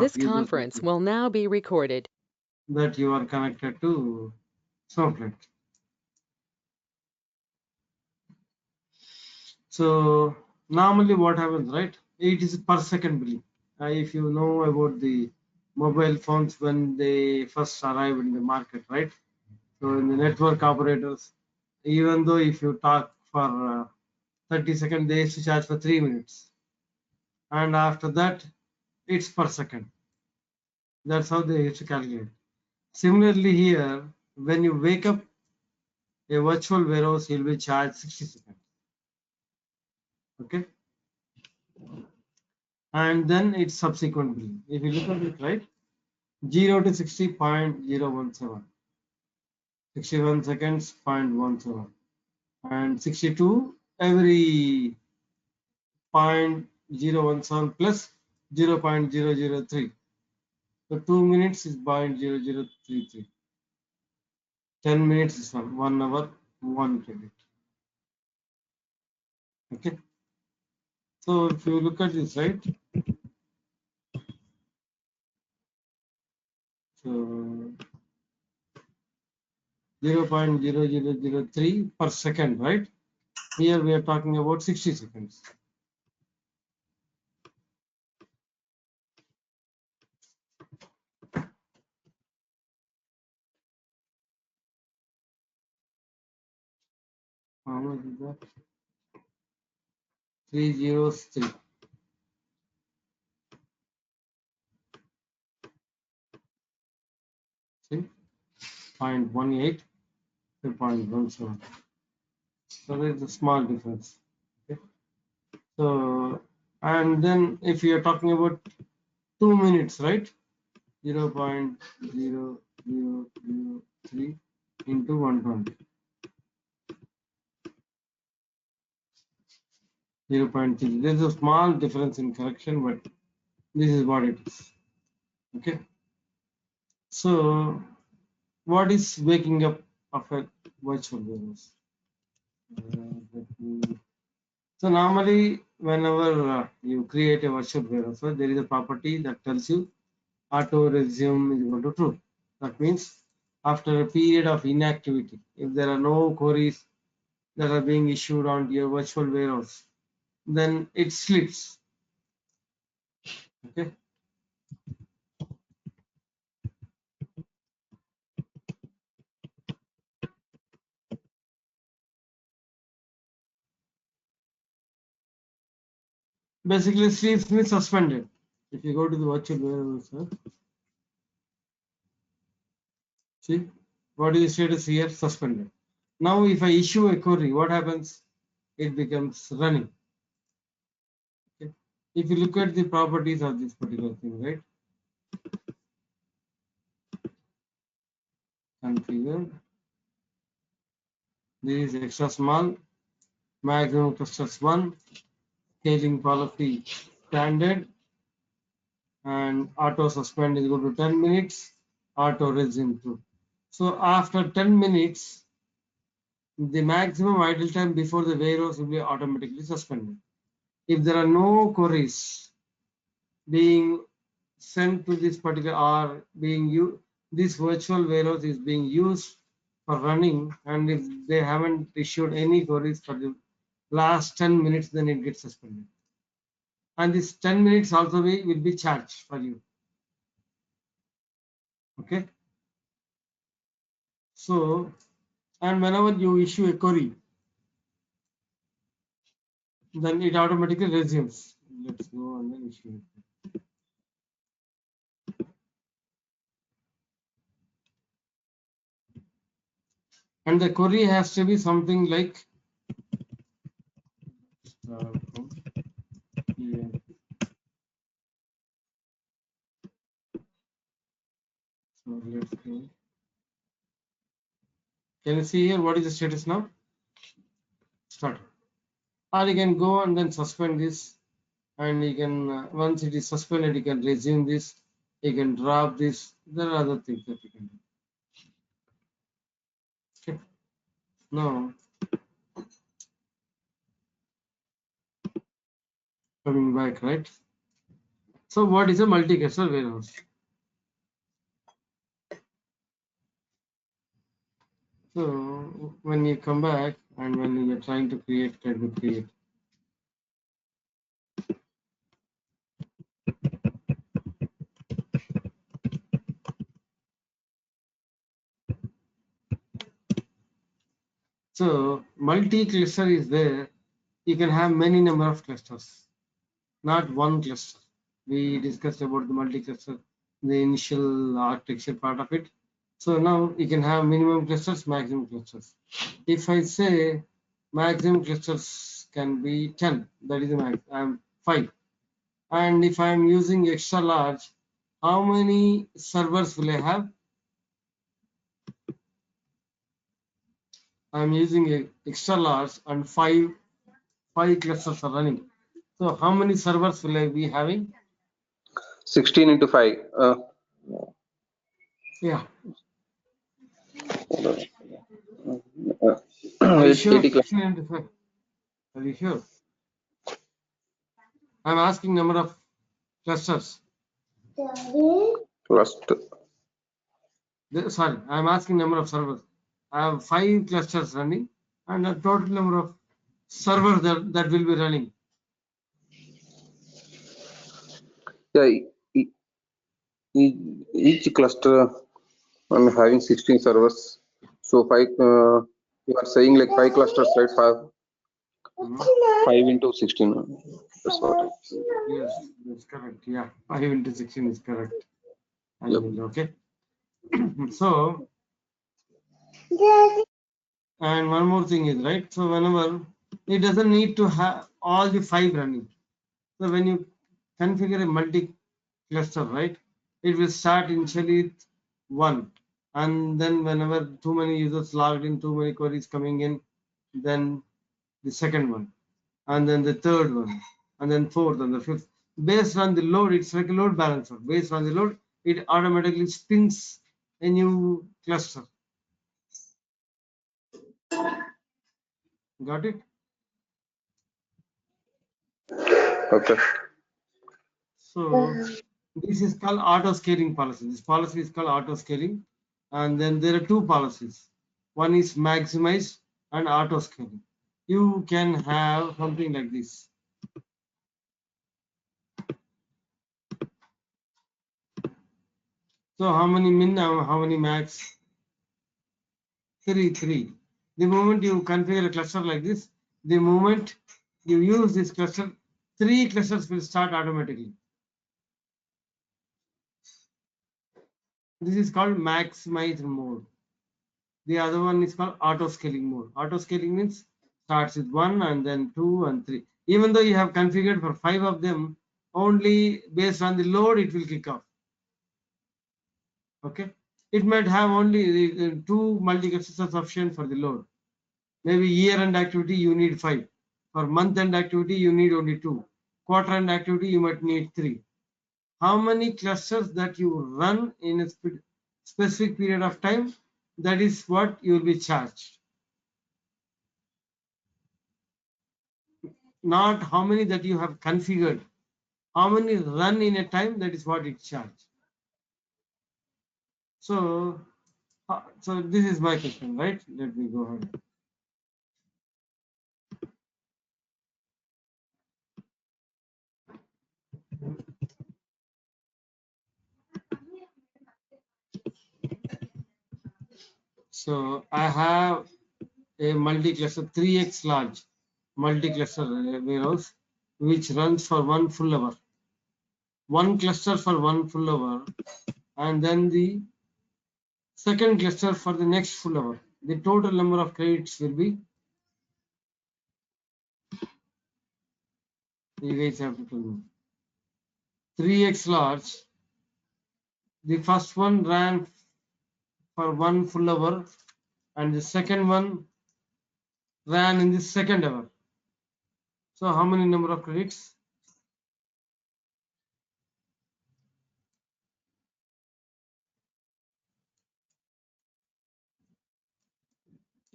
This users conference will now be recorded. that you are connected to Snowflake. So normally what happens, right? It is per second billing. If you know about the mobile phones when they first arrived in the market, right? So in the network operators, even though if you talk for 30 seconds, they used to charge for 3 minutes. And after that, it's per second. That's how they used to calculate. Similarly here, when you wake up a virtual warehouse, you'll be charged 60 seconds. Okay. And then it's subsequent billing. If you look at it, right? 0 to 60.017, 61 seconds 0.17, and 62 every 0.017 plus 0.003. So 2 minutes is 0.0033. 10 minutes is 1 hour, 1 credit. Okay. So if you look at this, right? So 0.0003 per second, right? Here we are talking about 60 seconds. How much is that? 303. See? 0.18 to 0.17. So there is a small difference. Okay. So, and then if you are talking about 2 minutes, right? 0.0003 into 120. 0.3. There's a small difference in correction, but this is what it is. Okay. So, what is waking up of a virtual warehouse? So normally, whenever you create a virtual warehouse, so there is a property that tells you auto resume is equal to true. That means after a period of inactivity, if there are no queries that are being issued on your virtual warehouse, then it sleeps. Okay. Basically, sleeps means suspended. If you go to the virtual warehouse, see what is the status here? Suspended. Now, if I issue a query, what happens? It becomes running. Okay. If you look at the properties of this particular thing, right? Configure. This is extra small. Maximum clusters 1. Scaling policy standard. And auto suspend is equal to 10 minutes. Auto resume true. So after 10 minutes, the maximum idle time before the warehouse will be automatically suspended. If there are no queries being sent to this particular or being used, this virtual warehouse is being used for running, and if they haven't issued any queries for the last 10 minutes, then it gets suspended. And this 10 minutes also will be charged for you. Okay. So, and whenever you issue a query, then it automatically resumes. Let's go and then issue it. And the query has to be something like so let's go. Can you see here what is the status now? Start. Or you can go and then suspend this, and you can once it is suspended, you can resume this. You can drop this. There are other things that you can do. Okay. Now coming back, right? So what is a multi-cluster warehouse? So when you come back and when you're trying to create, try to create. So multi-cluster is where you can have many number of clusters, not one cluster. We discussed about the multi-cluster, the initial architecture part of it. So now you can have minimum clusters, maximum clusters. If I say maximum clusters can be 10, that is the max. I'm 5. And if I'm using extra large, how many servers will I have? I'm using a extra large and five clusters are running. So how many servers will I be having? 16 into 5. Yeah. Are you It's sure? 80 16 into 5. Are you sure? I'm asking number of clusters. cluster. Sorry, I'm asking number of servers. I have 5 clusters running and a total number of servers that will be running. Yeah, each cluster I'm having 16 servers. So you are saying like 5 clusters, right? 5 into 16. That's what I'm saying. Yes, that's correct. Yeah, 5 into 16 is correct. Yep. Okay. So, and one more thing is right. So whenever it doesn't need to have all the 5 running. So when you configure a multi cluster, right, it will start initially with 1, and then whenever too many users logged in, too many queries coming in, then the second one, and then the third one, and then fourth and the fifth. Based on the load, it's like a load balancer. Based on the load, it automatically spins a new cluster. Got it? Okay. So this is called auto scaling policy. This policy is called auto scaling, and then there are 2 policies. One is maximize and auto scaling. You can have something like this. So how many min, how many max? 3. The moment you configure a cluster like this, the moment you use this cluster, 3 clusters will start automatically. This is called maximize mode. The other one is called auto scaling mode. Auto scaling means starts with 1 and then 2 and 3. Even though you have configured for 5 of them, only based on the load it will kick off. Okay. It might have only the 2 multi-clusters are sufficient for the load. Maybe year-end activity you need 5. For month-end activity you need only 2. Quarter-end activity you might need 3. How many clusters that you run in a specific period of time, that is what you will be charged. Not how many that you have configured. How many run in a time, that is what it charges. So this is my question, right? Let me go ahead. So I have a multi-cluster 3x large multi-cluster warehouse which runs for 1 full hour. 1 cluster for 1 full hour, and then the second cluster for the next full hour. The total number of credits will be, you guys have to tell me. 3x large. The first one ran for 1 full hour, and the second one ran in the second hour. So how many number of credits?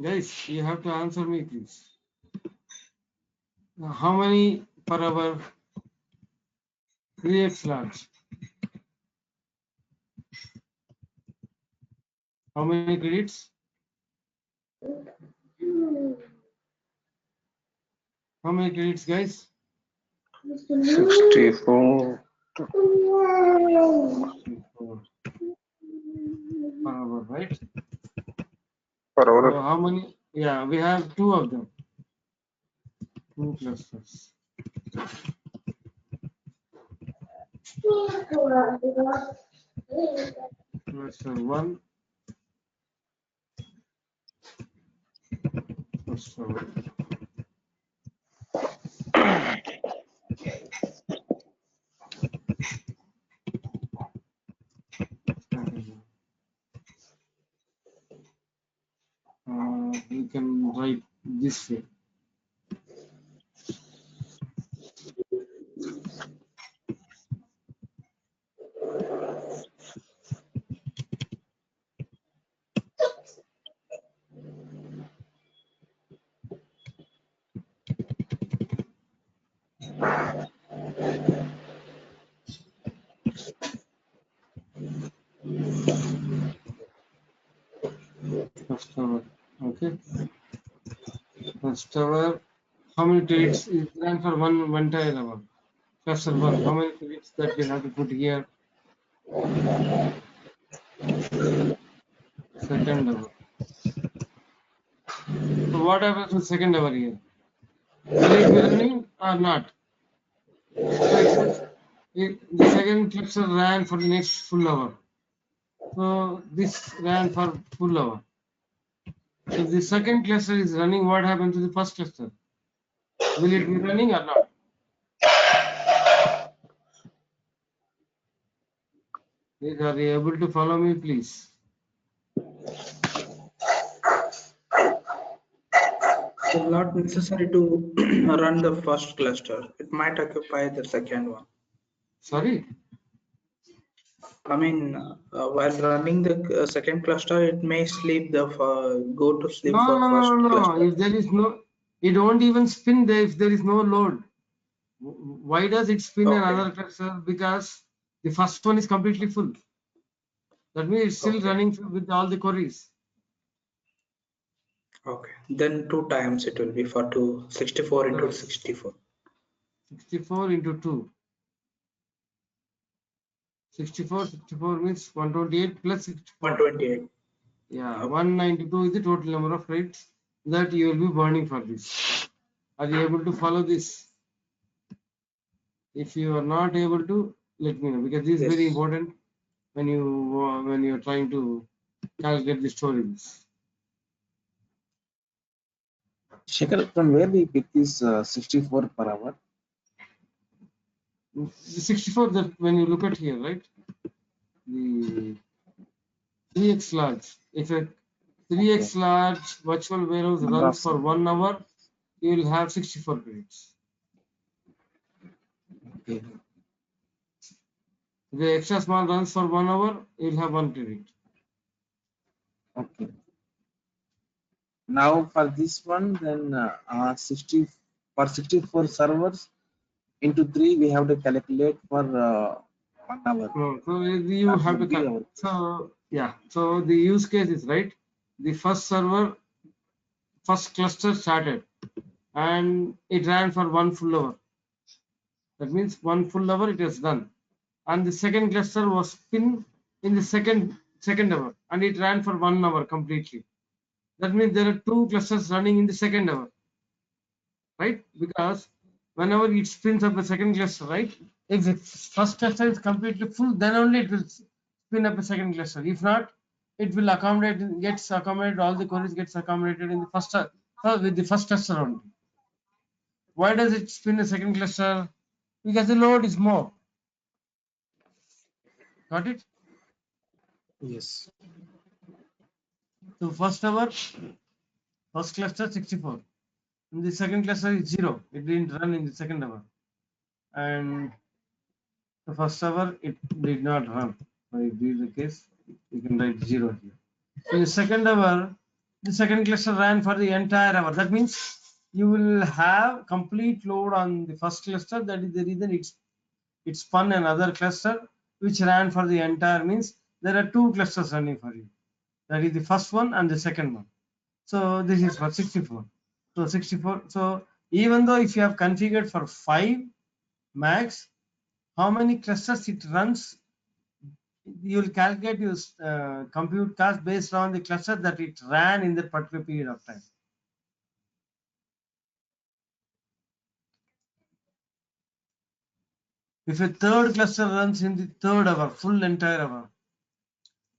Guys, you have to answer me, please. How many per hour 3x large. How many credits? How many credits, guys? 64 per hour, right? per So hour. how many? Yeah, we have 2 of them. 2 clusters. Cluster 1. Cluster 1. You can write this way. Cluster 1. Okay. Cluster 1. How many credits is planned for one entire hour? Cluster 1. How many credits that we have to put here? Second hour. So what happens with second hour here? Will it be running or not? So it says the second cluster ran for the next full hour. So this ran for full hour. So if the second cluster is running, what happens to the first cluster? Will it be running or not? Please, are you able to follow me, please? It is not necessary to run the first cluster. It might occupy the second one. Sorry? I mean, while running the second cluster, it may sleep the go to sleep No, for no, first no, no, no. cluster. If there is no, it won't even spin there if there is no load. Why does it spin Okay. another cluster? Because the first one is completely full. That means it's still Okay. running with all the queries. Okay. Then 2 times it will be for 64 into 64. 64 into 2. 64 means 128 plus 64. 128. Yeah, Okay. 192 is the total number of credits that you will be burning for this. Are you able to follow this? If you are not able to, let me know, because this is very Yes. important when you are trying to calculate the storages. Shekhar, from where we pick this 64 per hour? The 64 that when you look at here, right? The 3x large. If a 3x large virtual warehouse Number runs of for 1 hour, you will have 64 credits. Okay. If the extra small runs for 1 hour, you will have 1 credit. Okay. Now for this one, then 60 for 64 servers into 3, we have to calculate for 1 hour. So you That have to would be our so yeah. So the use case is right. The first server, first cluster started, and it ran for 1 full hour. That means 1 full hour it is done, and the second cluster was spin in the second hour, and it ran for 1 hour completely. That means there are 2 clusters running in the second hour, right? Because whenever it spins up a second cluster, right? If the first cluster is completely full, then only it will spin up a second cluster. If not, it will gets accommodated, all the queries gets accommodated in the with the first cluster only. Why does it spin a second cluster? Because the load is more. Got it? Yes. So first hour, first cluster 64. In the second cluster is 0. It didn't run in the second hour. And the first hour it did not run. So if this is the case, you can write 0 here. In the second hour, the second cluster ran for the entire hour. That means you will have complete load on the first cluster. That is the reason it spun another cluster which ran for the entire, means there are two clusters running for you. That is the first one and the second one. So this is for 64. So 64. So even though if you have configured for 5 max, how many clusters it runs, you will calculate your compute cost based on the cluster that it ran in that particular period of time. If a third cluster runs in the third hour, full entire hour,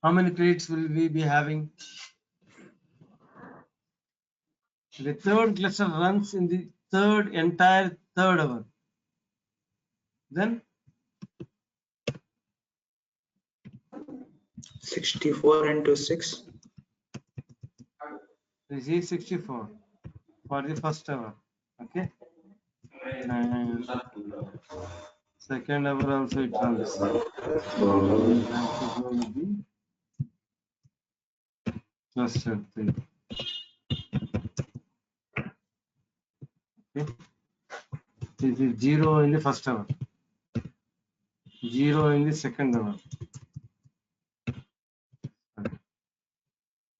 how many credits will we be having? The third cluster runs in the entire third hour. Then 64 into 6. this is 64 for the first hour. Okay. And second hour also it runs. Cluster 3. Okay. This is 0 in the first hour, 0 in the second hour,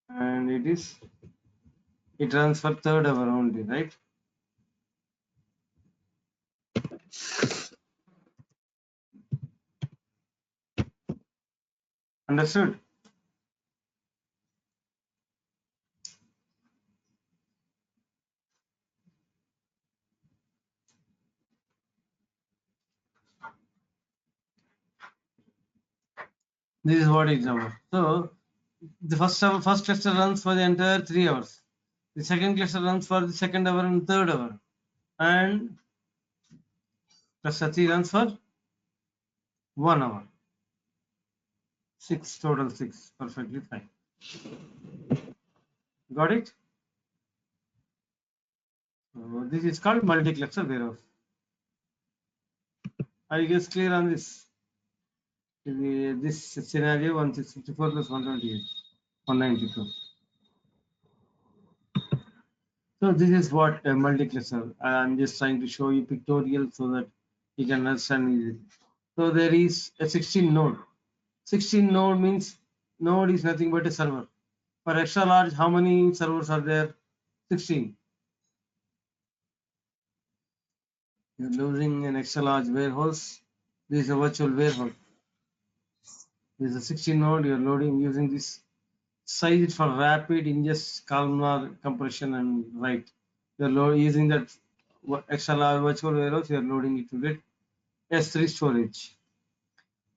and it runs for third hour only, right? Understood? This is what is our. So the first cluster runs for the entire 3 hours. The second cluster runs for the second hour and third hour, and cluster 3 runs for 1 hour. 6 total, 6, perfectly fine. Got it? So this is called multi-cluster warehouse. Are you guys clear on this? This scenario 164 plus 128, 192. So this is what a multi-cluster. I'm just trying to show you pictorial so that you can understand easily. So there is a 16 node. 16 node means node is nothing but a server. For extra large, how many servers are there? 16. You're losing an extra large warehouse. This is a virtual warehouse. This is a 16 node. You're loading using this. Size it for rapid ingest, columnar compression, and write. You're using that extra large virtual warehouse. You're loading it to get S3 storage.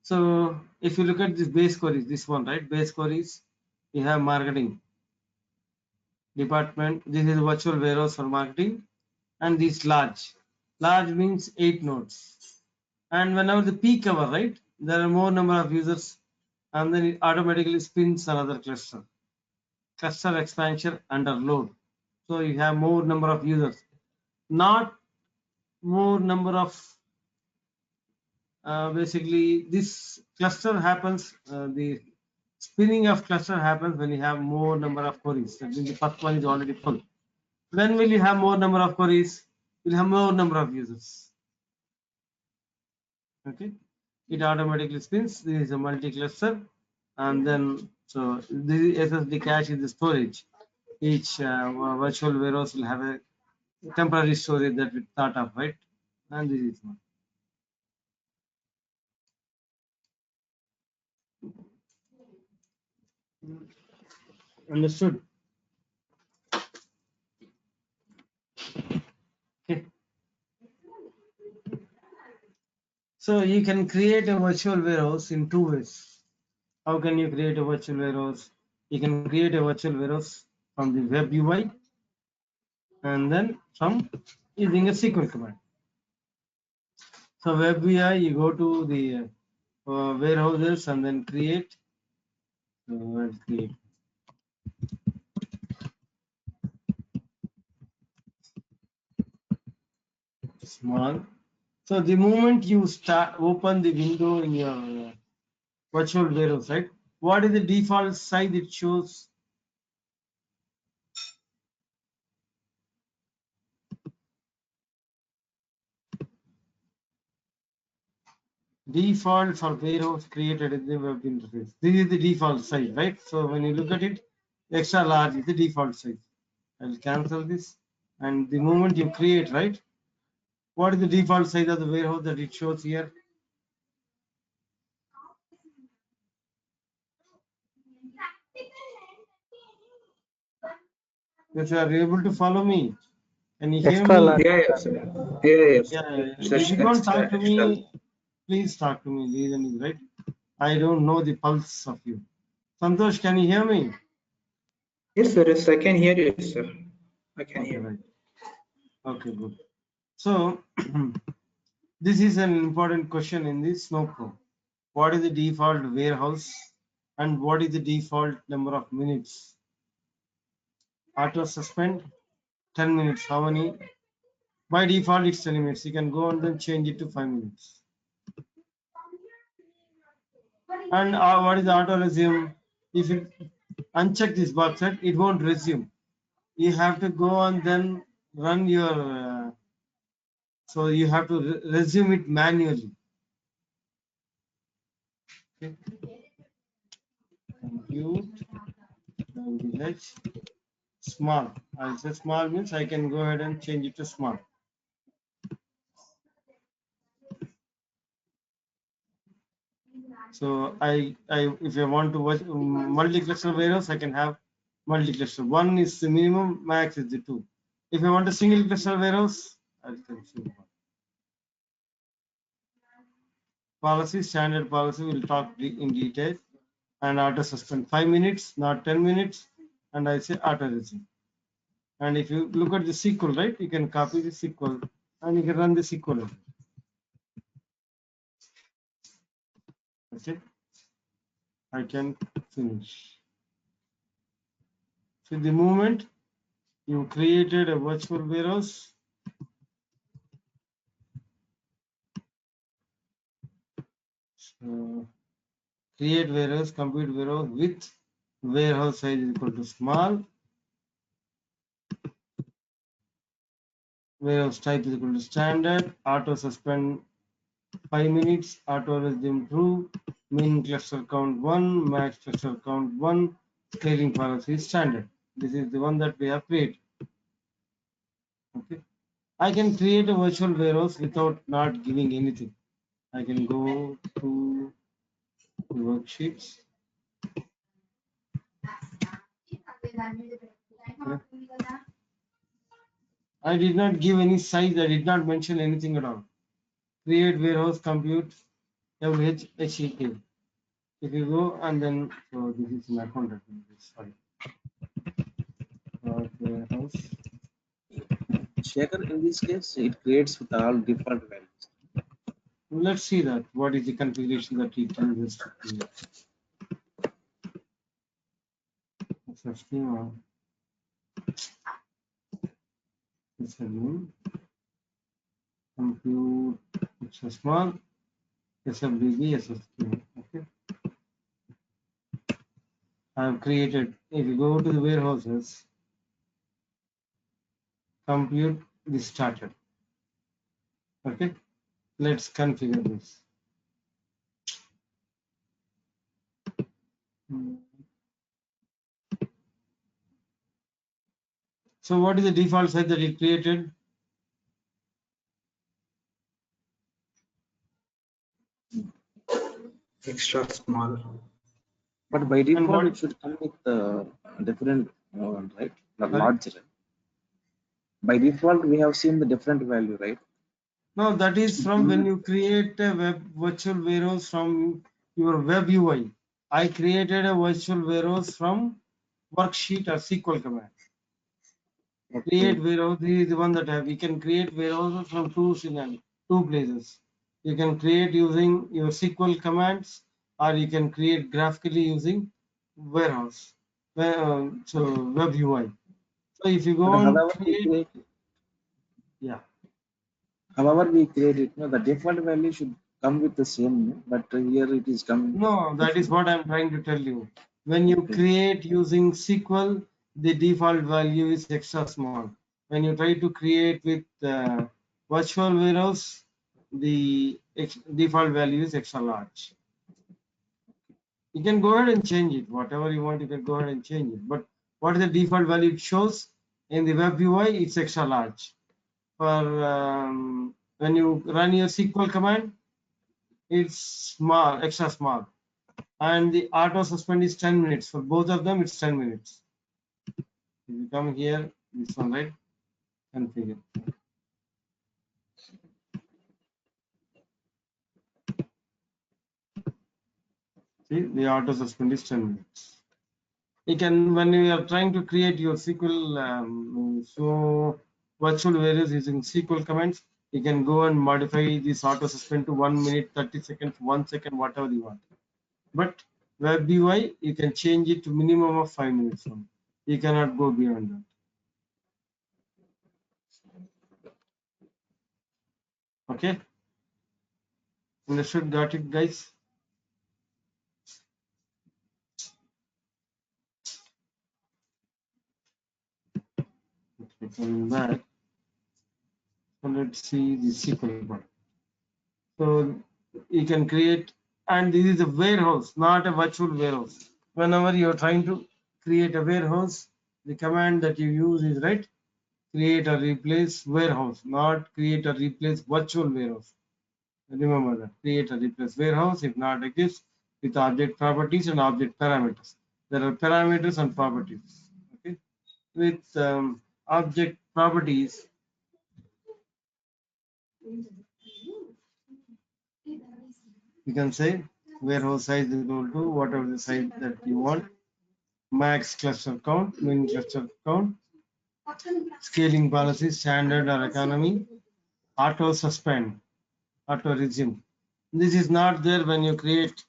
So if you look at this base queries, this one, right? Base queries, you have marketing department. This is a virtual warehouse for marketing, and this large. Large means 8 nodes. And whenever the peak hour, right, there are more number of users, and then it automatically spins another cluster. Cluster expansion under load. So you have more number of users, not more number of basically this cluster happens, the spinning of cluster happens when you have more number of queries. That means the first one is already full. When will you have more number of queries? You'll have more number of users. Okay, it automatically spins. This is a multi-cluster, and then so the SSD cache is the storage. Each virtual warehouse will have a temporary storage that we thought of, right? And this is one. Understood? Okay. So you can create a virtual warehouse in two ways. How can you create a virtual warehouse? You can create a virtual warehouse from the web UI, and then from using a SQL command. So web UI, you go to the warehouses and then create. Create small. So the moment you open the window in your virtual warehouse, right? What is the default size it shows? default for warehouse created in the web interface. This is the default size, right? So when you look at it, extra large is the default size. I'll cancel this. And the moment you create, right? What is the default size of the warehouse that it shows here? If you are able to follow me, can you hear Extra me? large. Yeah, yes, sir. Yeah, yes. Yeah. It's If you don't talk to extra. me, please talk to me. Reason is right. I don't know the pulse of you. Santosh, can you hear me? Yes, sir. Yes, I can hear you, sir. I can Okay, hear. right. Okay, good. So this is an important question in the Snowflake. What is the default warehouse and what is the default number of minutes? Auto suspend 10 minutes. How many? By default, it's 10 minutes. You can go and then change it to 5 minutes. And what is the auto resume? If you uncheck this box, right, it won't resume. You have to go and then run your, so you have to resume it manually. Okay. Compute, language, small. I'll say small means I can go ahead and change it to small. So if I want to watch multi-cluster warehouse, I can have multi-cluster. One is the minimum, max is the 2. If I want a single cluster warehouse, I'll consider one. Policy, standard policy, we'll talk in detail. And auto suspend 5 minutes, not 10 minutes. And I say auto resume. And if you look at the SQL, right, you can copy the SQL and you can run the SQL. Okay, I can finish. So the moment you created a virtual warehouse, so create warehouse, compute warehouse with warehouse size is equal to small, warehouse type is equal to standard, auto suspend 5 minutes, auto resume true, min cluster count 1, max cluster count 1, scaling policy is standard. This is the one that we have created. Okay, I can create a virtual warehouse without not giving anything. I can go to the worksheets. Okay. I did not give any size. I did not mention anything at all. Create warehouse, compute WHEK. If you go and then, so this is my contact. Sorry. Warehouse. Shaker, in this case, it creates with all default values. Let's see that. What is the configuration that it uses to create? SFT it's a new compute. It's a small SFDB SFT. Okay. I have created. If you go to the warehouses, compute this started. Okay. Let's configure this. So what is the default size that it created? Extra small. But by And default, what? it should come with different one, right? Not Sorry? larger. By default, we have seen the different value, right? No, that is from when you create a web virtual warehouse from your web UI. I created a virtual warehouse from worksheet or SQL command. Create warehouse, this is the one that have. You can create warehouses from two places. You can create using your SQL commands, or you can create graphically using warehouse. So web UI. So if you go But on however we create, create, yeah. it, no, the default value should come with the same, but here it is coming. No, that is what I'm trying to tell you. When you Okay. create using SQL, the default value is extra small. When you try to create with virtual warehouse, the default value is extra large. You can go ahead and change it. Whatever you want, you can go ahead and change it. But what is the default value it shows in the web UI? It's extra large. For when you run your SQL command, it's small, extra small. And the auto suspend is 10 minutes. For both of them, it's 10 minutes. If you come here, this one, right? Configure. See, the auto suspend is 10 minutes. You can, when you are trying to create your SQL, so virtual variables using SQL commands, you can go and modify this auto suspend to 1 minute, 30 seconds, 1 second, whatever you want. But web UI, you can change it to minimum of 5 minutes. Only. You cannot go beyond that. Okay. Understood? Got it, guys? Okay, coming back. So let's see the SQL part. So you can create, and this is a warehouse, not a virtual warehouse. Whenever you're trying to create a warehouse, the command that you use is right, create or replace warehouse, not create or replace virtual warehouse. Remember that, create or replace warehouse, if not like this, with object properties and object parameters. There are parameters and properties. Okay, with object properties, you can say warehouse size is equal to whatever the size that you want, max cluster count, min cluster count, scaling policy, standard or economy, auto suspend, auto resume. This is not there when you create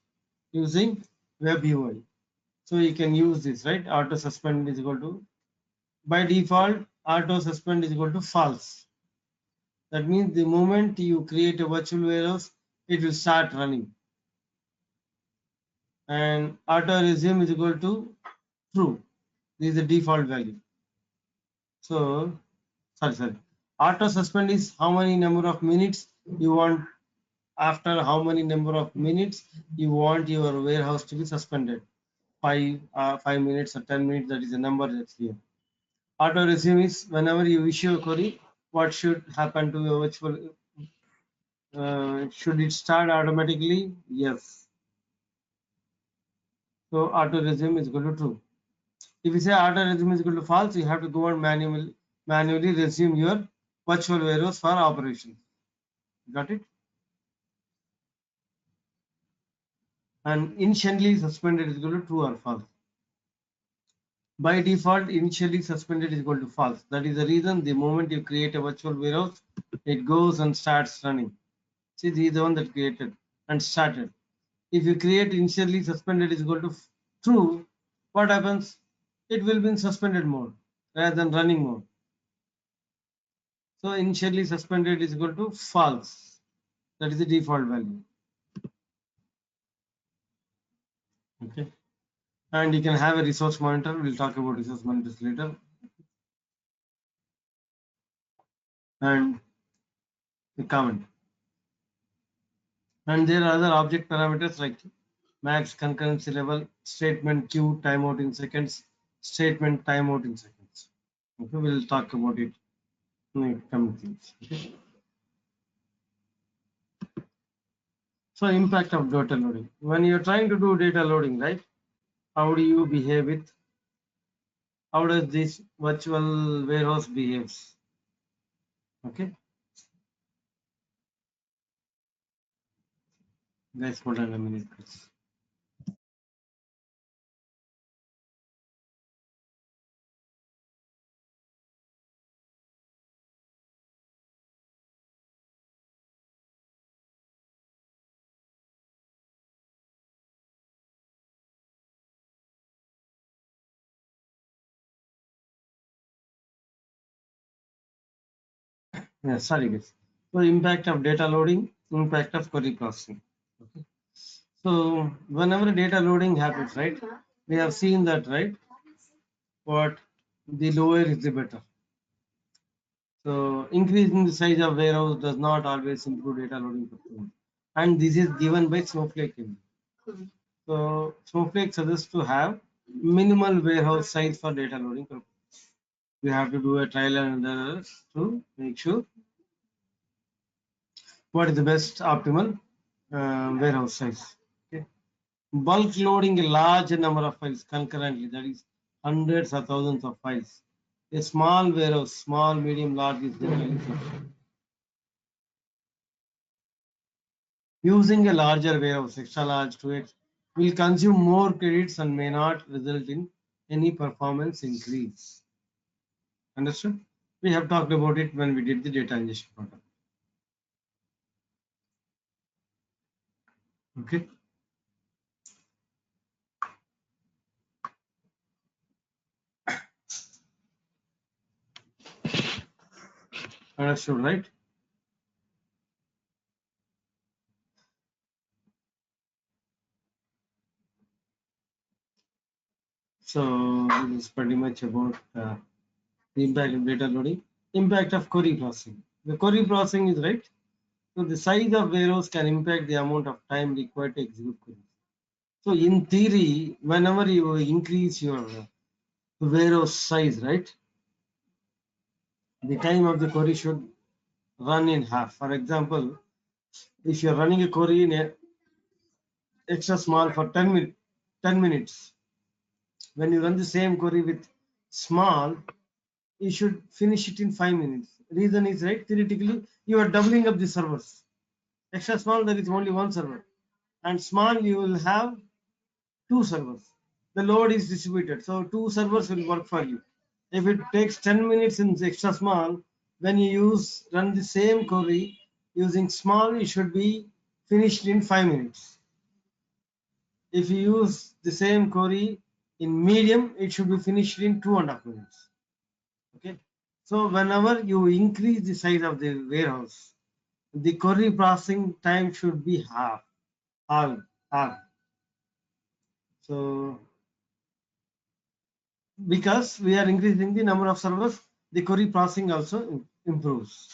using web UI. So you can use this, right? Auto suspend is equal to, by default, auto suspend is equal to false. That means the moment you create a virtual warehouse, it will start running. And auto resume is equal to true. This is the default value. So, sorry. Auto suspend is how many number of minutes you want, after how many number of minutes you want your warehouse to be suspended. 5 minutes or 10 minutes, that is the number that's here. Auto resume is whenever you issue a query, what should happen to your virtual, should it start automatically? Yes. So auto resume is equal to true. If you say auto resume is equal to false, you have to go and manually resume your virtual warehouse for operation. Got it? And initially suspended is equal to true or false. By default, initially suspended is equal to false. That is the reason the moment you create a virtual warehouse, it goes and starts running. See, this is the one that created and started. If you create initially suspended is equal to true, what happens? It will be in suspended mode rather than running mode. So initially suspended is equal to false. That is the default value. Okay. And you can have a resource monitor. We'll talk about resource monitors later. And the comment. And there are other object parameters like max concurrency level, statement queue, timeout in seconds, statement timeout in seconds. Okay, we'll talk about it in the coming things. Okay. So impact of data loading. When you're trying to do data loading, right? How do you behave with? How does this virtual warehouse behaves? Okay. Guys, hold on a minute, please. Yeah, sorry guys. So impact of data loading, impact of query processing. Okay. So whenever data loading happens, right? We have seen that, right? What the lower is the better. So increasing the size of warehouse does not always improve data loading performance. And this is given by Snowflake. So Snowflake suggests to have minimal warehouse size for data loading purpose. We have to do a trial and error to make sure what is the best optimal warehouse size. Okay. Bulk loading a large number of files concurrently, that is hundreds or thousands of files. A small warehouse, small, medium, large is generally sufficient. Using a larger warehouse, extra large to it, will consume more credits and may not result in any performance increase. Understood? We have talked about it when we did the data ingestion protocol. Okay. Understood, right? So this is pretty much about the impact of data loading, impact of query processing. The query processing is right. So the size of warehouse can impact the amount of time required to execute queries. So in theory, whenever you increase your warehouse size, right, the time of the query should run in half. For example, if you're running a query in a extra small for 10 minutes, when you run the same query with small, you should finish it in 5 minutes. Reason is right, theoretically, you are doubling up the servers. Extra small, there is only one server. And small, you will have two servers. The load is distributed. So two servers will work for you. If it takes 10 minutes in extra small, when you run the same query using small, it should be finished in 5 minutes. If you use the same query in medium, it should be finished in 2.5 minutes. Okay. So whenever you increase the size of the warehouse, the query processing time should be half. So because we are increasing the number of servers, the query processing also improves.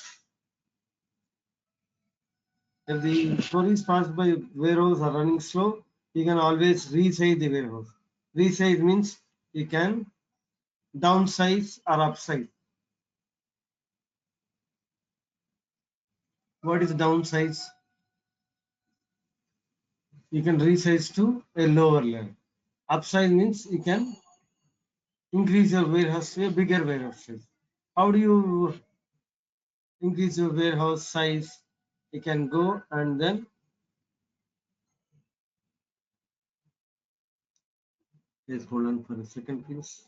If the queries passed by warehouse are running slow, you can always resize the warehouse. Resize means you can downsize or upsize. What is downsize? You can resize to a lower level. Upsize means you can increase your warehouse to a bigger warehouse size. How do you increase your warehouse size? You can go and then please hold on for a second, please.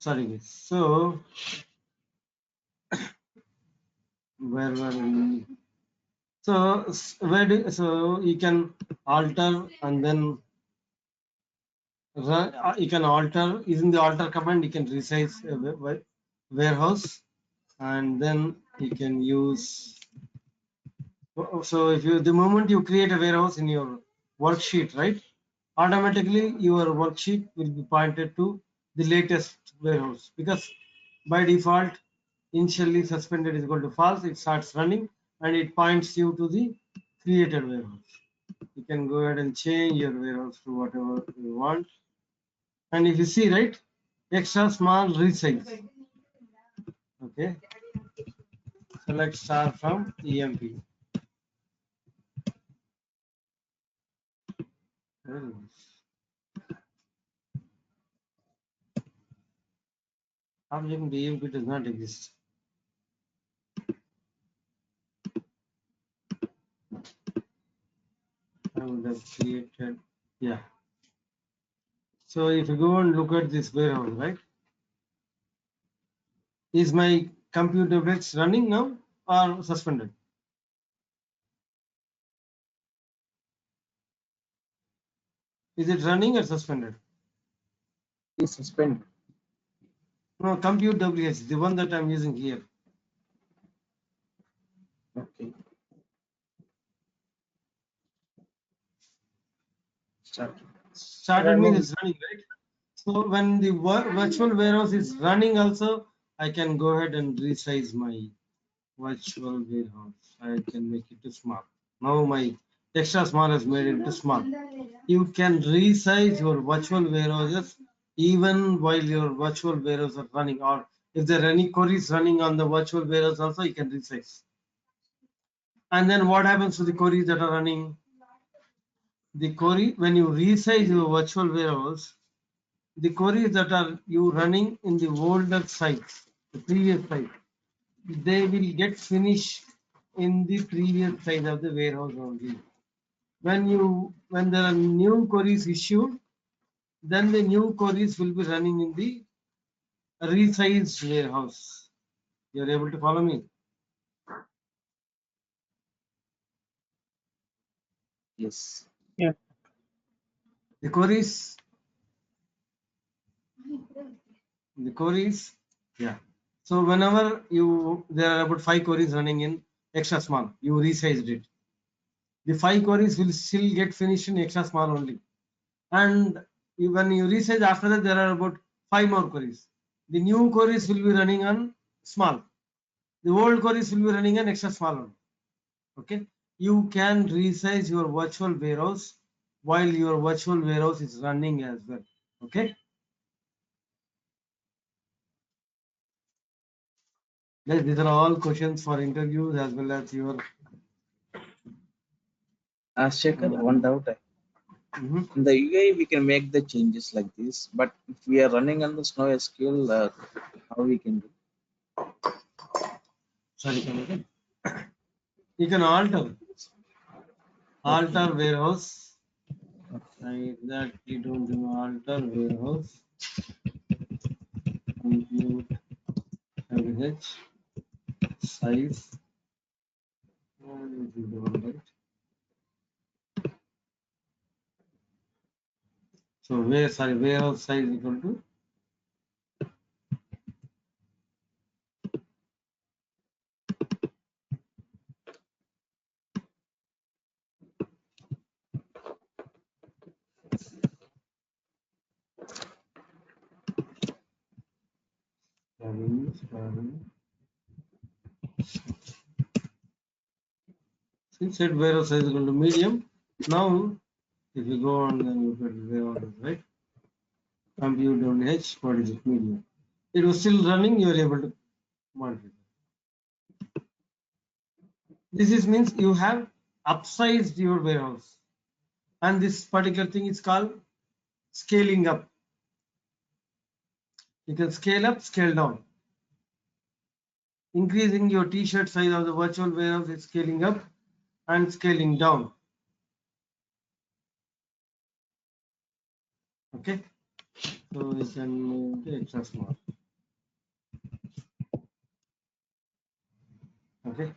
Sorry, guys. So where were we? So so you can alter and then run, you can alter using the alter command. You can resize a warehouse, and then you can use. So if you the moment you create a warehouse in your worksheet, right, automatically your worksheet will be pointed to the latest warehouse, because by default initially suspended is equal to false. It starts running and it points you to the created warehouse. You can go ahead and change your warehouse to whatever you want. And if you see, right, extra small resize. Okay, select star from EMP. Object EMP does not exist. have created. Yeah. So if you go and look at this warehouse, right? Is my computer bits running now or suspended? Is it running or suspended? Please suspend. No, compute WH, the one that I'm using here. Okay. Start. Started means it's running, right? So when the virtual warehouse is running also, I can go ahead and resize my virtual warehouse. I can make it too small. Now my extra small has made it too small. You can resize your virtual warehouses even while your virtual warehouse are running, or if there are any queries running on the virtual warehouse also, you can resize. And then what happens to the queries that are running? The query, when you resize your virtual warehouse, the queries that are you running in the older sites, the previous site, they will get finished in the previous site of the warehouse only. When there are new queries issued, then the new queries will be running in the resized warehouse. You are able to follow me? Yes. Yeah. The queries, yeah. So whenever there are about 5 queries running in extra small, you resized it. The 5 queries will still get finished in extra small only. And when you resize after that, there are about 5 more queries. The new queries will be running on small. The old queries will be running on extra small only. Okay. You can resize your virtual warehouse while your virtual warehouse is running as well. Okay. Guys, these are all questions for interviews as well as your. Shekhar, one doubt. Mhm. In the UI, we can make the changes like this, but if we are running on the SnowSQL, how we can do? Sorry, come again. You can alter warehouse. I exactly don't know. Alter warehouse. Compute average size. And this is the one, right? So warehouse size equal to since said warehouse size equal to medium. Now if you go on and look at warehouse, right? Compute WH, what is it? Medium. It was still running, you are able to modify. This is means you have upsized your warehouse. And this particular thing is called scaling up. You can scale up, scale down. Increasing your t-shirt size of the virtual warehouse is scaling up and scaling down. Okay, so we can make it extra small. Okay,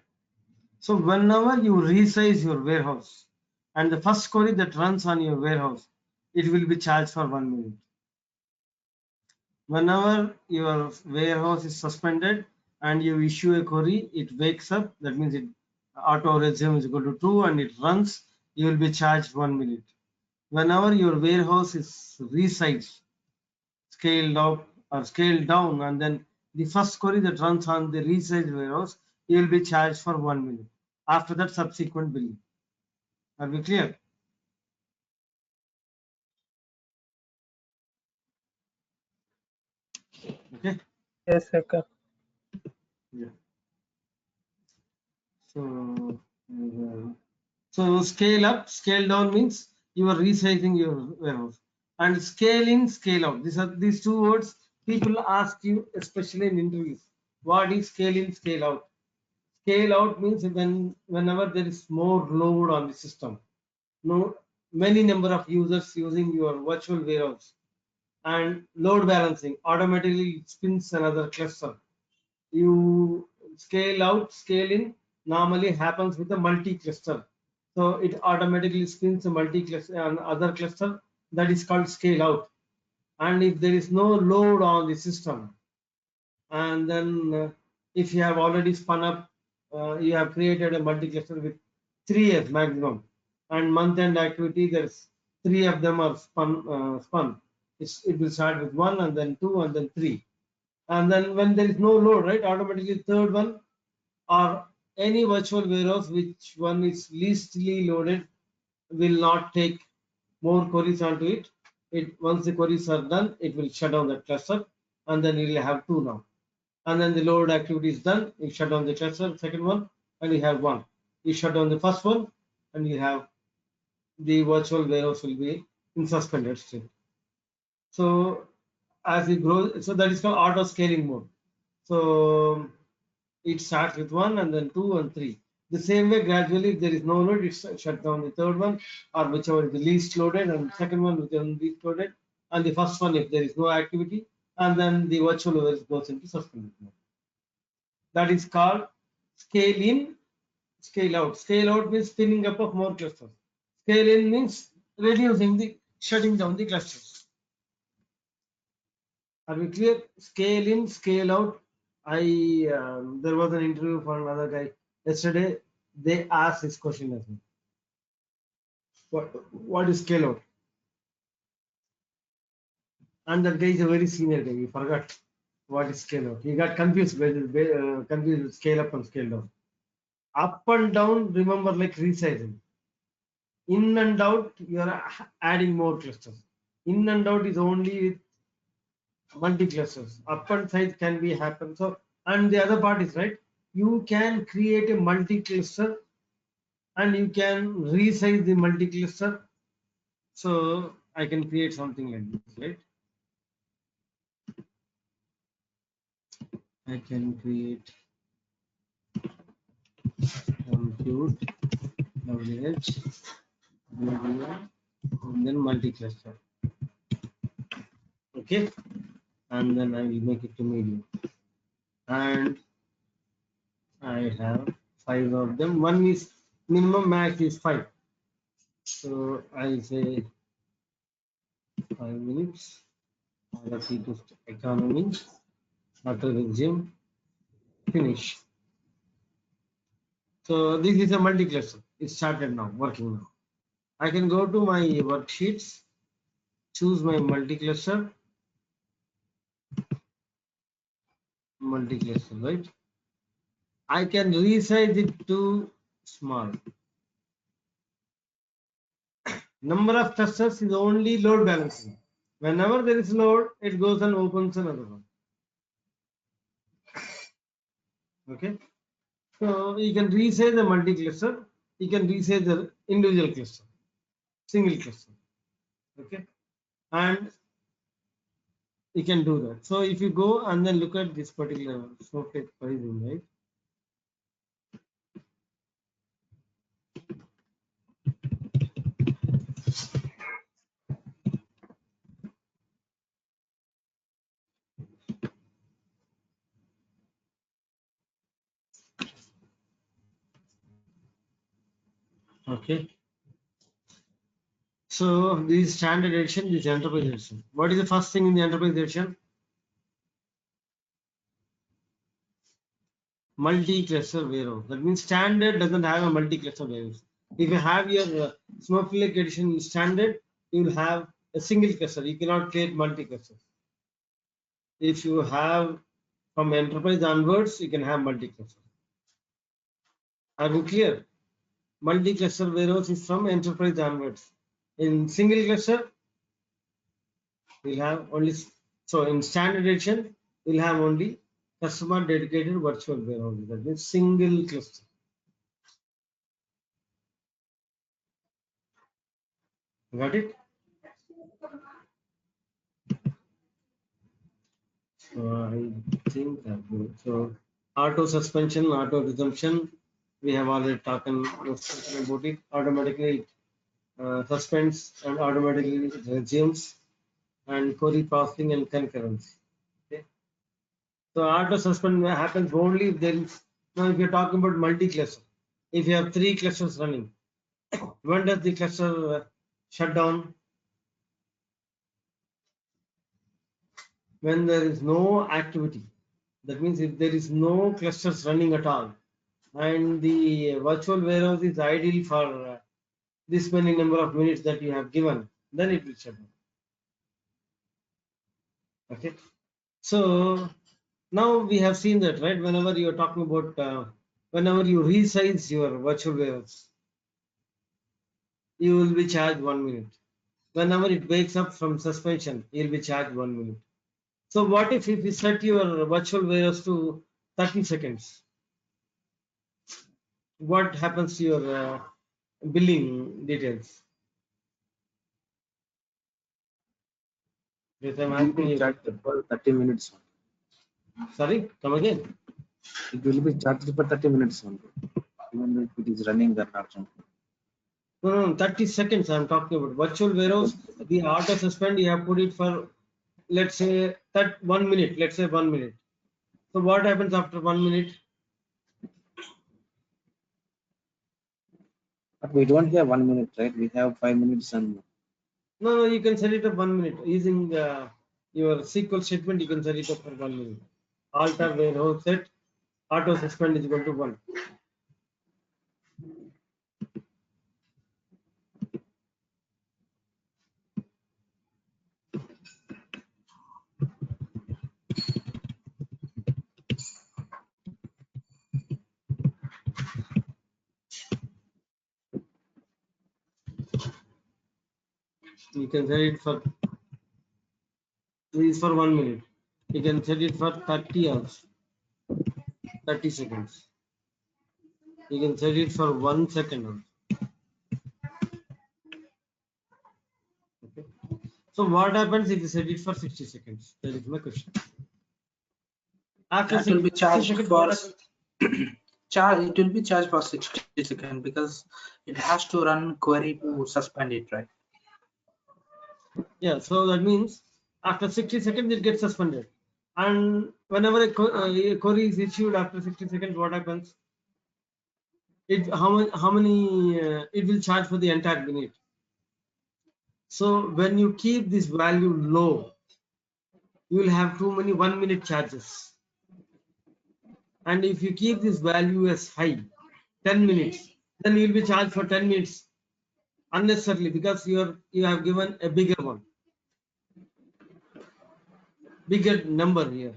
so whenever you resize your warehouse and the first query that runs on your warehouse, it will be charged for 1 minute. Whenever your warehouse is suspended and you issue a query, it wakes up. That means it auto resume is equal to true and it runs. You will be charged 1 minute. Whenever your warehouse is resized, scaled up or scaled down, and then the first query that runs on the resized warehouse, you will be charged for 1 minute. After that, subsequent billing. Are we clear? Okay. Yes, Shekhar. Yeah. So scale up, scale down means you are resizing your warehouse. And scale in, scale out. These two words people ask you, especially in interviews. What is scale in, scale out? Scale out means whenever there is more load on the system. No, many number of users using your virtual warehouse, and load balancing automatically spins another cluster. You scale out, scale in normally happens with a multi-cluster. So it automatically spins a multi-cluster and other cluster, that is called scale out. And if there is no load on the system, and then if you have already spun up, you have created a multi-cluster with 3 years maximum, and month-end activity, there's 3 of them are spun. It will start with 1 and then 2 and then 3. And then when there is no load, right, automatically third one, or any virtual warehouse which one is leastly loaded will not take more queries onto it. Once the queries are done, it will shut down the cluster, and then you will have 2 now. And then the load activity is done, you shut down the cluster, second one, and you have 1. You shut down the first one, and you have the virtual warehouse will be in suspended state. So as it grows, so that is called auto scaling mode. So it starts with 1 and then 2 and 3. The same way, gradually, if there is no load, it shut down the third one, or whichever is the least loaded, and second one whichever is least loaded, and the first one if there is no activity, and then the virtual warehouse goes into suspended mode. That is called scale in, scale out. Scale out means spinning up of more clusters. Scale in means reducing the, shutting down the clusters. Are we clear? Scale in, scale out. There was an interview for another guy yesterday. They asked this question as well. What is scale out? And that guy is a very senior guy. He forgot what is scale out. He got confused with scale up and scale down. Up and down, remember, like resizing. In and out, you are adding more clusters. In and out is only with multi clusters. Up and side can be happen. So, and the other part is, right, you can create a multi cluster and you can resize the multi cluster. So I can create something like this, right? I can create compute WH and then multi cluster. Okay, and then I will make it to medium, and I have 5 of them. One is minimum, max is 5. So I say 5 minutes. Let's see to economy, auto resume, finish. So this is a multi cluster. It started now, working now. I can go to my worksheets, choose my multi cluster, right? I can resize it to small. Number of clusters is only load balancing. Whenever there is load, it goes and opens another one. Okay. So you can resize the multi cluster. You can resize the individual cluster, single cluster. Okay. And you can do that. So if you go and then look at this particular Snowflake pricing, right? Okay. So this is standard edition, this is enterprise edition. What is the first thing in the enterprise edition? Multi-cluster warehouse. That means standard doesn't have a multi-cluster warehouse. If you have your Snowflake edition standard, you will have a single cluster. You cannot create multi-clusters. If you have from enterprise onwards, you can have multi-cluster. Are you clear? Multi-cluster warehouse is from enterprise onwards. In single cluster, we'll have only, so in standard edition, we'll have only customer dedicated virtual warehouse. That means single cluster. Got it? So I think that will. So auto suspension, auto resumption, we have already talked about it. Automatically suspends and automatically resumes, and query processing and concurrency. Okay. So auto suspend happens only if there is, now if you're talking about multi-cluster, if you have 3 clusters running, when does the cluster shut down? When there is no activity. That means if there is no clusters running at all, and the virtual warehouse is ideal for this many number of minutes that you have given, then it will shut down. Okay. So now we have seen that, right? Whenever you are talking about, whenever you resize your virtual warehouse, you will be charged 1 minute. Whenever it wakes up from suspension, you will be charged 1 minute. So what if you set your virtual warehouse to 30 seconds? What happens to your billing details? Yes, I'm It will asking be you. charged for 30 minutes. Sorry, come again. It will be charged for 30 minutes only, even if it is running or not. No, 30 seconds I'm talking about. Virtual warehouse, the auto suspend, you have put it for, let's say, that 1 minute. Let's say 1 minute. So what happens after 1 minute? But we don't have 1 minute, right? We have 5 minutes and No, you can set it up 1 minute. Using your SQL statement, you can set it up for 1 minute. Alter warehouse set, auto suspend is equal to 1. You can set it for, this is for 1 minute. You can set it for 30 hours, 30 seconds. You can set it for 1 second also. Okay. So what happens if you set it for 60 seconds? That is my question. After That will be 60 charged seconds, for what happens? it will be charged for 60 seconds because it has to run query to suspend it, right? Yeah, so that means after 60 seconds it gets suspended. And whenever a query is issued after 60 seconds, what happens? It how many it will charge for the entire minute. So when you keep this value low, you will have too many 1 minute charges. And if you keep this value as high, 10 minutes, then you will be charged for 10 minutes unnecessarily because you have given a bigger one, bigger number here.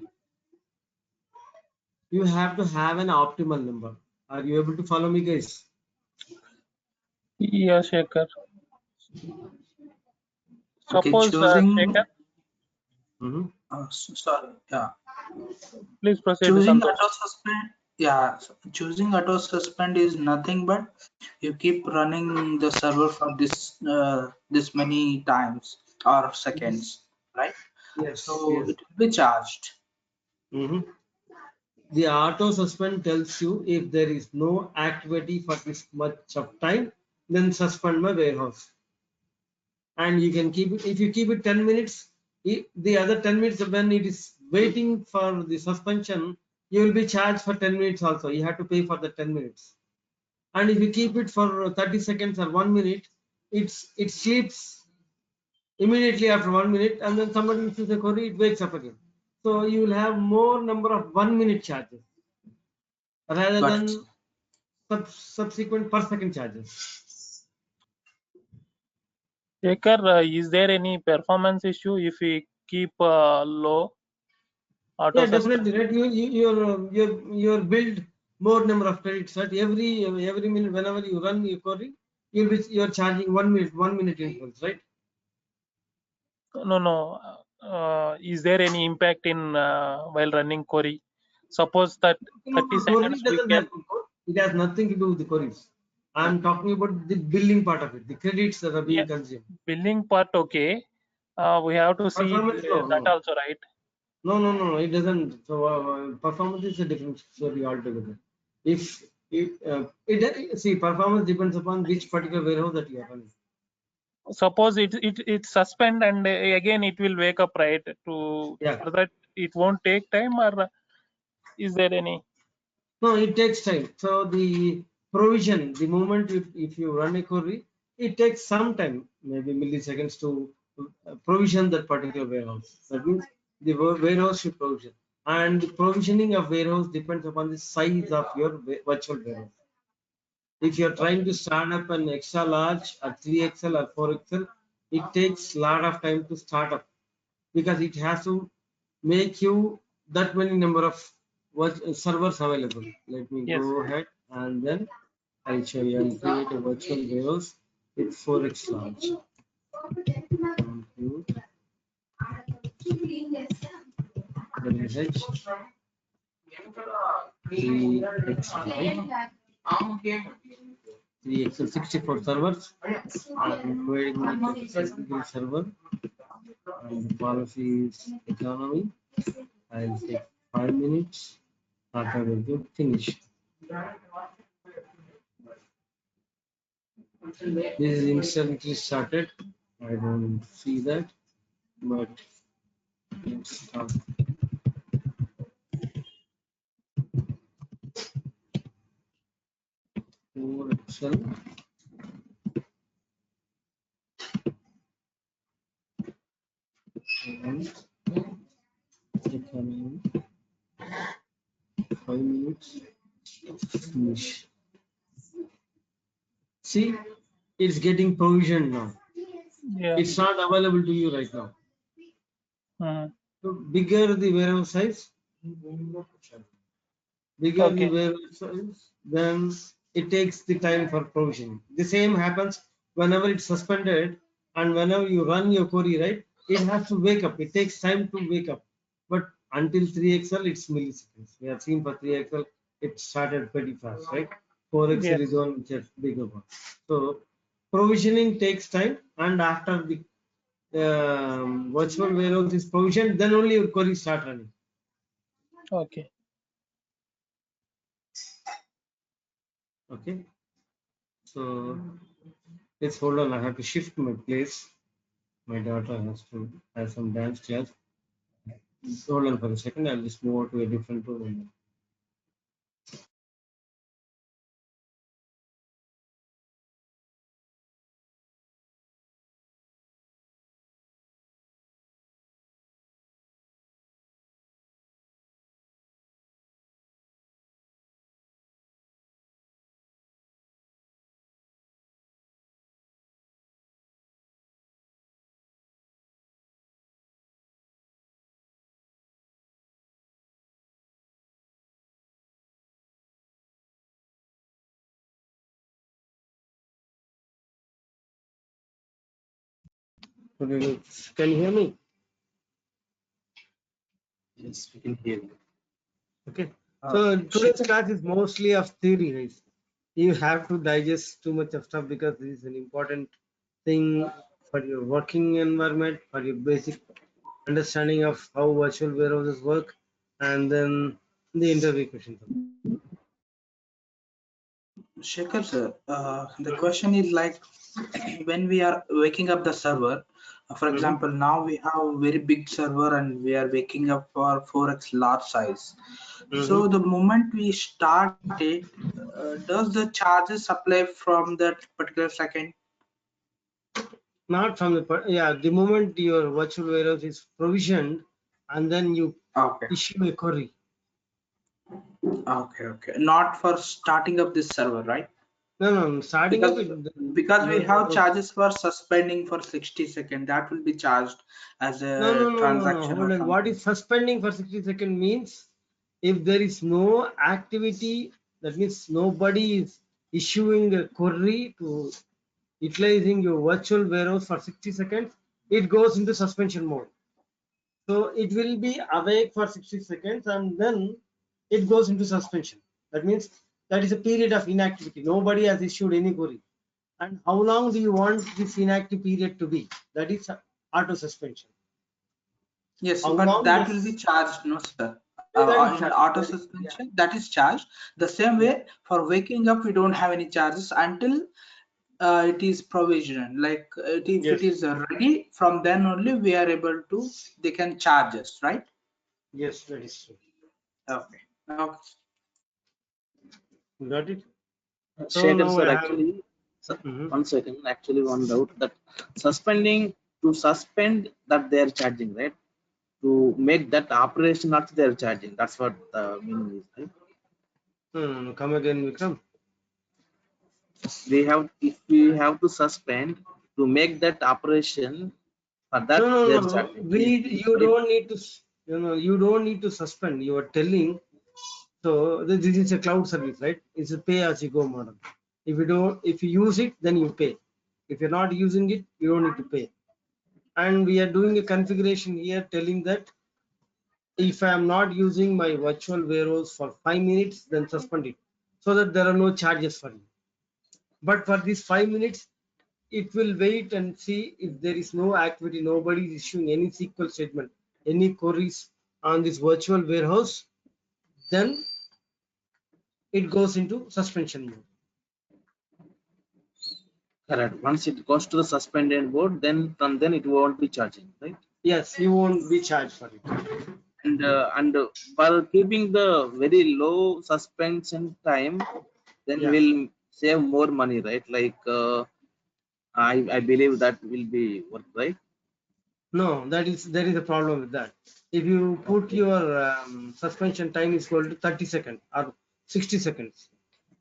You have to have an optimal number. Are you able to follow me, guys? Yeah, Shekhar. Okay, Suppose, choosing. Shekhar, Sorry, yeah. please proceed, Choosing Santosh. auto suspend, yeah. Choosing auto suspend is nothing but you keep running the server for this many times or seconds, right? Yes, So yes. it will be charged. The auto suspend tells you if there is no activity for this much of time, then suspend my warehouse. And you can keep it, if you keep it 10 minutes, the other 10 minutes when it is waiting for the suspension, you will be charged for 10 minutes also. You have to pay for the 10 minutes. And if you keep it for 30 seconds or 1 minute, it sleeps immediately after 1 minute, and then somebody issues a query, it wakes up again. So you will have more number of 1 minute charges rather Got it. than subsequent per second charges. Shekhar, is there any performance issue if we keep low auto Yeah, suspend? definitely. Right. Your build more number of credits. Right. Every minute, whenever you run your query, you're charging 1 minute, 1 minute intervals. Right. No. Is there any impact in while running query? Suppose that No, 30 query seconds we doesn't can. have. It has nothing to do with the queries. I'm talking about the billing part of it, the credits that are Yeah, being consumed. billing part, okay. We have to see Performance, no, that no. also, right? No, it doesn't. So performance is a different story altogether. If see, performance depends upon which particular warehouse that you are running. suppose it suspend and again it will wake up, right? To Yeah. for that it won't take time, or is there any? No, it takes time. So the provision, the moment if you run a query, it takes some time, maybe milliseconds to provision that particular warehouse. That means the warehouse should provision. And the provisioning of warehouse depends upon the size of your virtual warehouse. If you're trying to start up an extra large or 3XL or 4XL, it takes a lot of time to start up because it has to make you that many number of servers available. Let me Yes. go ahead and then I'll show you and create a virtual warehouse with 4x large. Compute the message 3x 3x 64 servers. I'm creating a single server and the policy is economy. I'll take 5 minutes. After we do finish. This is instantly started. I don't see that, but let's start. For Excel. And economy. 5 minutes. Finish. See, it's getting provisioned now. Yeah. It's not available to you right now. So bigger the warehouse size, bigger the Okay. warehouse size, then it takes the time for provisioning. The same happens whenever it's suspended and whenever you run your query, right? It has to wake up. It takes time to wake up. But until 3XL, it's milliseconds. We have seen for 3XL, it started pretty fast, right? 4XL Yes. is one which is bigger one. So provisioning takes time, and after the virtual warehouse is provisioned, then only your query start running. Okay. Okay. So let's hold on. I have to shift my place. My daughter has to have some dance class. Hold on for a second. I'll just move to a different room. Okay, can you hear me? Yes, we can hear you. Okay. So today's class is mostly of theory, guys. You have to digest too much of stuff because this is an important thing for your working environment, for your basic understanding of how virtual warehouses work, and then the interview questions. Shekhar sir, the question is like when we are waking up the server, for example, now we have a very big server and we are waking up for 4x large size. So the moment we start it, does the charges apply from that particular second? Not from the the moment your virtual warehouse is provisioned and then you Okay. issue a query. Okay. Not for starting up this server, right? No, starting Because, up because we have charges for suspending for 60 seconds, that will be charged as a no. transaction Hold or on. something. What is suspending for 60 seconds means if there is no activity, that means nobody is issuing a query to utilizing your virtual warehouse for 60 seconds, it goes into suspension mode. So it will be awake for 60 seconds and then it goes into suspension. That means that is a period of inactivity. Nobody has issued any query. And how long do you want this inactive period to be? That is auto suspension. Yes, How but long that this? will be charged, no sir. That is In charged. auto suspension, that is charged. The same way for waking up, we don't have any charges until It is provision. Like if Yes. it is ready, from then only we are able to. They can charge us, right? Yes, that is true. Okay. Okay. Got it? So Shekhar now sir, I have. actually, sir, Mhm. 1 second. Actually, one doubt that suspending to suspend that they are charging, right? To make that operation not they are charging. That's what the meaning is, right? Come again, Vikram. We have if we have to suspend to make that operation for No, that no, they are no. charging, You right? don't need to. You don't need to suspend. You are telling. So this is a cloud service, right? It's a pay as you go model. If you use it, then you pay. If you're not using it, you don't need to pay. And we are doing a configuration here telling that if I am not using my virtual warehouse for 5 minutes, then suspend it so that there are no charges for you. But for these 5 minutes, it will wait and see if there is no activity, nobody is issuing any SQL statement, any queries on this virtual warehouse, then it goes into suspension mode. Correct. Once it goes to the suspended mode, then from then it won't be charging, right? Yes, you won't be charged for it. And for keeping the very low suspension time, then Yeah. we'll save more money, right? Like I believe that will be work, right? No, there is a problem with that. If you put Okay. your suspension time is equal to 30 seconds or 60 seconds.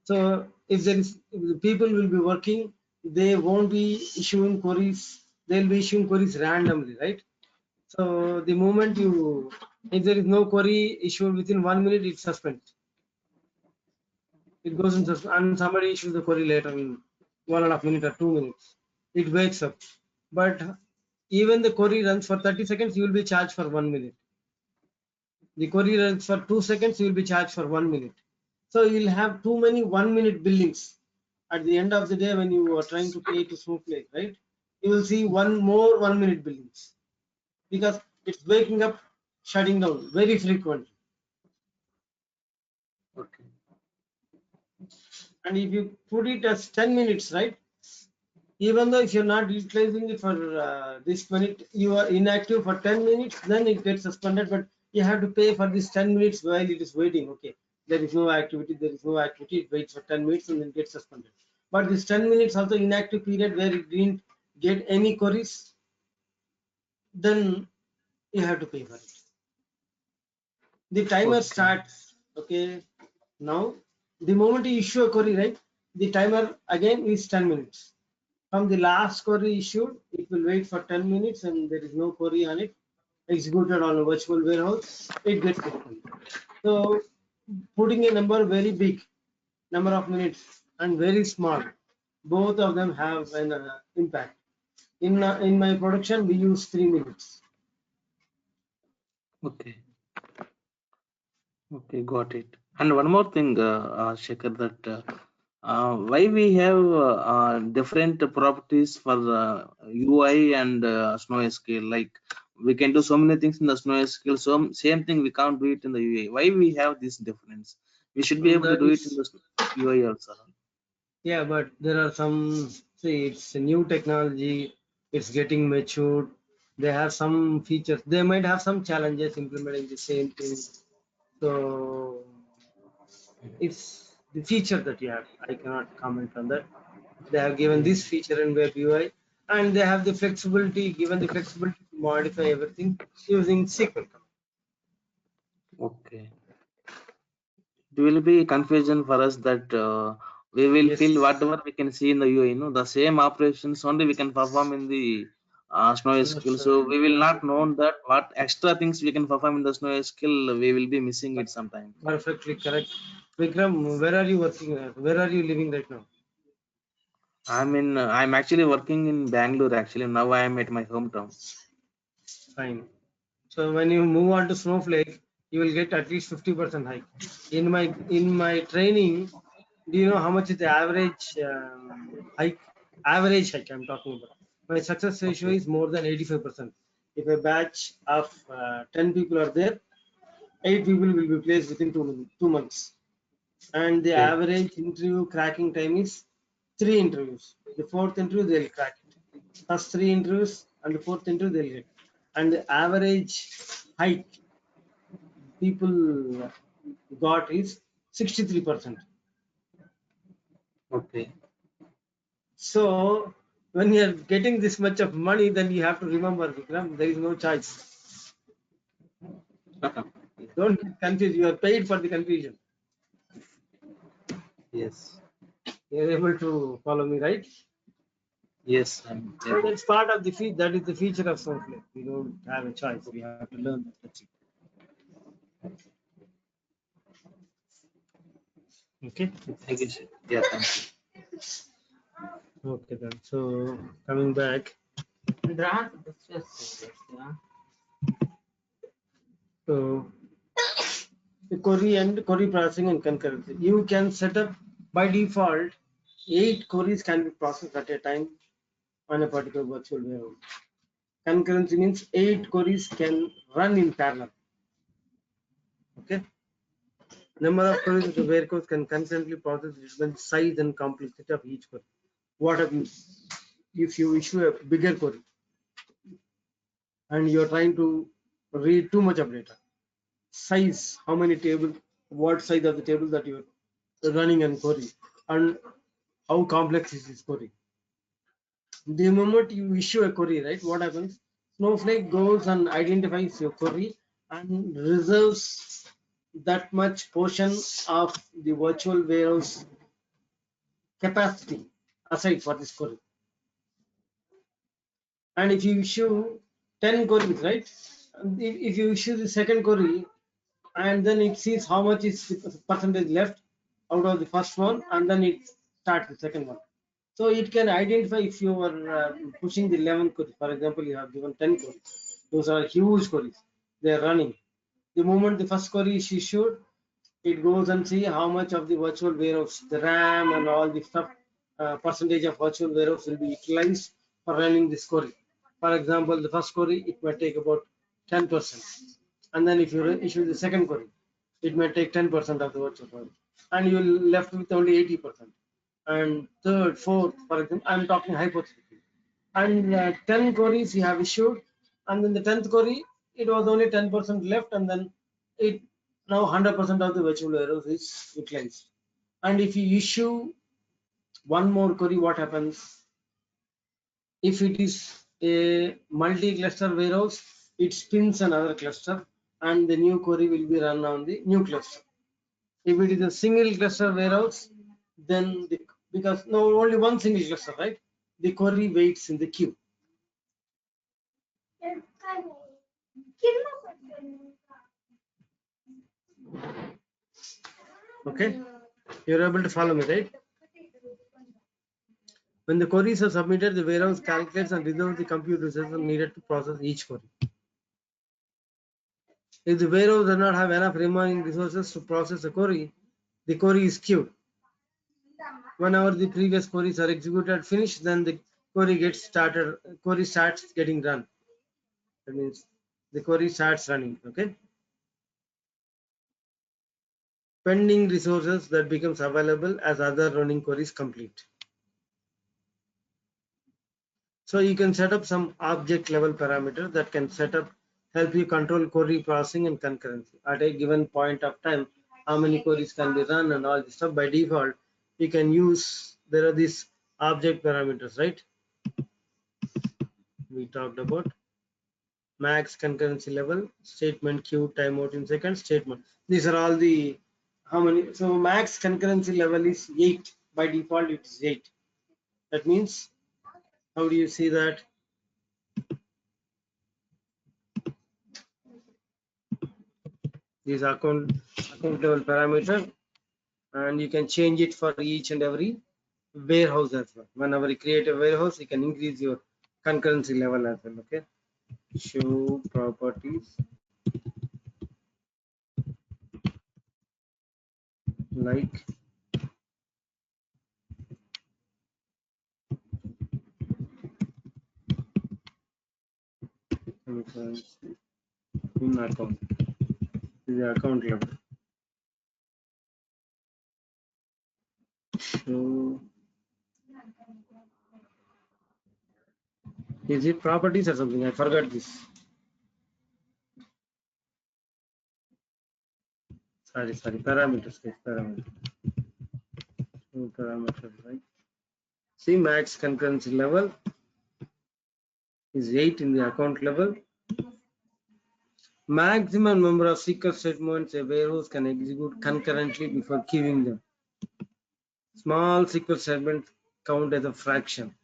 So if the people will be working, they won't be issuing queries. They'll be issuing queries randomly, right? So the moment if there is no query issued within 1 minute, it suspends. It goes in and somebody issues the query later in 1.5 minutes or 2 minutes. It wakes up. But even the query runs for 30 seconds, you will be charged for 1 minute. The query runs for 2 seconds, you will be charged for 1 minute. So you'll have too many 1 minute billings. At the end of the day, when you are trying to pay to Snowflake, right? You will see one more 1 minute billings because it's waking up, shutting down very frequently. Okay. And if you put it as 10 minutes, right? Even though if you're not utilizing it for this minute, you are inactive for 10 minutes, then it gets suspended. But you have to pay for this 10 minutes while it is waiting. Okay, there is no activity, it waits for 10 minutes and then gets suspended. But this 10 minutes also inactive period where it didn't get any queries, then you have to pay for it. The timer Okay. starts. Okay, now the moment you issue a query, right, the timer again is 10 minutes. From the last query issued, it will wait for 10 minutes and there is no query on it executed on a virtual warehouse, it gets suspended. So putting a number very big, number of minutes, and very small, both of them have an impact. In my production, we use 3 minutes. Okay. Okay, got it. And one more thing, Shekhar, that why we have different properties for UI and SnowSQL? Like we can do so many things in the SnowSQL, so same thing we can't do it in the UI. Why we have this difference? We should be able to That do it in is, the UI also. yeah, but there are some, see, it's a new technology, it's getting matured. They have some features, they might have some challenges implementing the same thing. So it's the feature that you have. I cannot comment on that. They have given Hmm. this feature in web UI, and they have the flexibility, given the flexibility to modify everything using SQL. Okay. It will be confusion for us that we will feel Yes, whatever we can see in the UI, the same operations only we can perform in the SnowSQL. understood. So we will not know that what extra things we can perform in the SnowSQL, we will be missing it sometime. Perfectly correct. Vikram, where are you working? Where are you living right now? I'm actually working in Bangalore actually. Now I am at my hometown. Fine. So when you move on to Snowflake, you will get at least 50% hike. In my training, do you know how much is the average hike? Average hike I'm talking about. My success ratio Okay. is more than 85%. If a batch of 10 people are there, 8 people will be placed within 2 months. And the Okay. average interview cracking time is 3 interviews. The fourth interview they'll crack it. First 3 interviews and the fourth interview they'll get. And the average height people got is 63%. Okay. So when you are getting this much of money, then you have to remember, Vikram, there is no choice. Don't get confused. You are paid for the confusion. Yes. You are able to follow me, right? Yes. So that's part of the feature. That is the feature of Snowflake. We don't have a choice. We have to learn that. That's it. Okay. Thank you, sir. Yeah. Thank you. Okay then. So coming back. So the query and query processing and concurrency. You can set up by default 8 queries can be processed at a time on a particular virtual warehouse. Concurrency means 8 queries can run in parallel. Okay. Number of queries of the warehouse can concurrently process different size and complexity of each query. What happens if you issue a bigger query and you're trying to read too much of data? Size, how many tables, what size of the table that you're running and query, and how complex is this query. The moment you issue a query, right, what happens? Snowflake goes and identifies your query and reserves that much portion of the virtual warehouse capacity aside for this query. And if you issue 10 queries, right, if you issue the second query and then it sees how much is the percentage left out of the first one, and then it starts the second one. So it can identify if you are pushing the 11 queries. For example, you have given 10 queries. Those are huge queries. They are running. The moment the first query is issued, it goes and see how much of the virtual warehouse, the RAM and all the stuff, percentage of virtual warehouse will be utilized for running this query. For example, the first query, it may take about 10%. And then if you issue the second query, it may take 10% of the virtual warehouse. And you're left with only 80%. And third, fourth, for example, I'm talking hypothetically. And 10 queries you have issued, and then the 10th query, it was only 10% left, and then it now 100% of the virtual warehouse is utilized. And if you issue one more query, what happens? If it is a multi-cluster warehouse, it spins another cluster, and the new query will be run on the new cluster. If it is a single cluster warehouse, then because no only one single cluster, right? The query waits in the queue. Okay, you're able to follow me, right? When the queries are submitted, the warehouse calculates and reserves the compute resources needed to process each query. If the warehouse does not have enough remaining resources to process a query, the query is queued. Whenever the previous queries are executed, finished, then the query gets started. Query starts getting run. That means the query starts running. Okay. Pending resources that becomes available as other running queries complete. So you can set up some object level parameter that can help you control query processing and concurrency at a given point of time. How many queries can be run and all this stuff. By default, you can use, there are these object parameters, right? We talked about max concurrency level, statement queue, timeout in seconds, statement. These are all the how many. So max concurrency level is 8. By default, it is 8. That means, how do you see that? These account level parameter, and you can change it for each and every warehouse as well. Whenever you create a warehouse, you can increase your concurrency level as well. Okay. Show properties like concurrency in account. This is the account level. Show Is it properties or something? I forgot this. Sorry, parameters, guys, parameters. Parameters, right? See, max concurrency level is 8 in the account level. Maximum number of SQL statements a warehouse can execute concurrently before queuing them. Small SQL statements count as a fraction.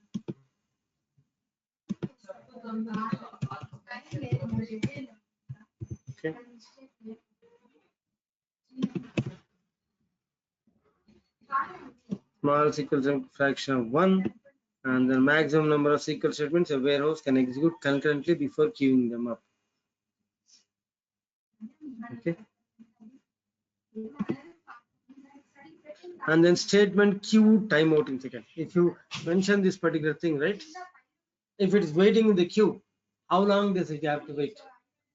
Okay. Small SQL fraction of 1, and the maximum number of SQL statements a warehouse can execute concurrently before queuing them up. Okay. And then statement queue timeout in second. If you mention this particular thing, right? If it is waiting in the queue, how long does it have to wait?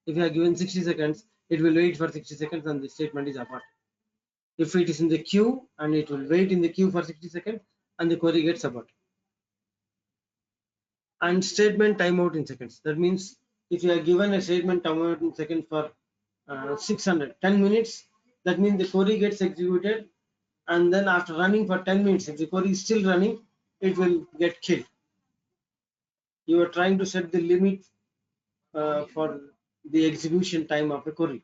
If you are given 60 seconds, it will wait for 60 seconds and the statement is aborted. If it is in the queue and it will wait in the queue for 60 seconds and the query gets aborted. And statement timeout in seconds. That means if you are given a statement timeout in seconds for 10 minutes, that means the query gets executed, and then after running for 10 minutes, if the query is still running, it will get killed. You are trying to set the limit for the execution time of a query.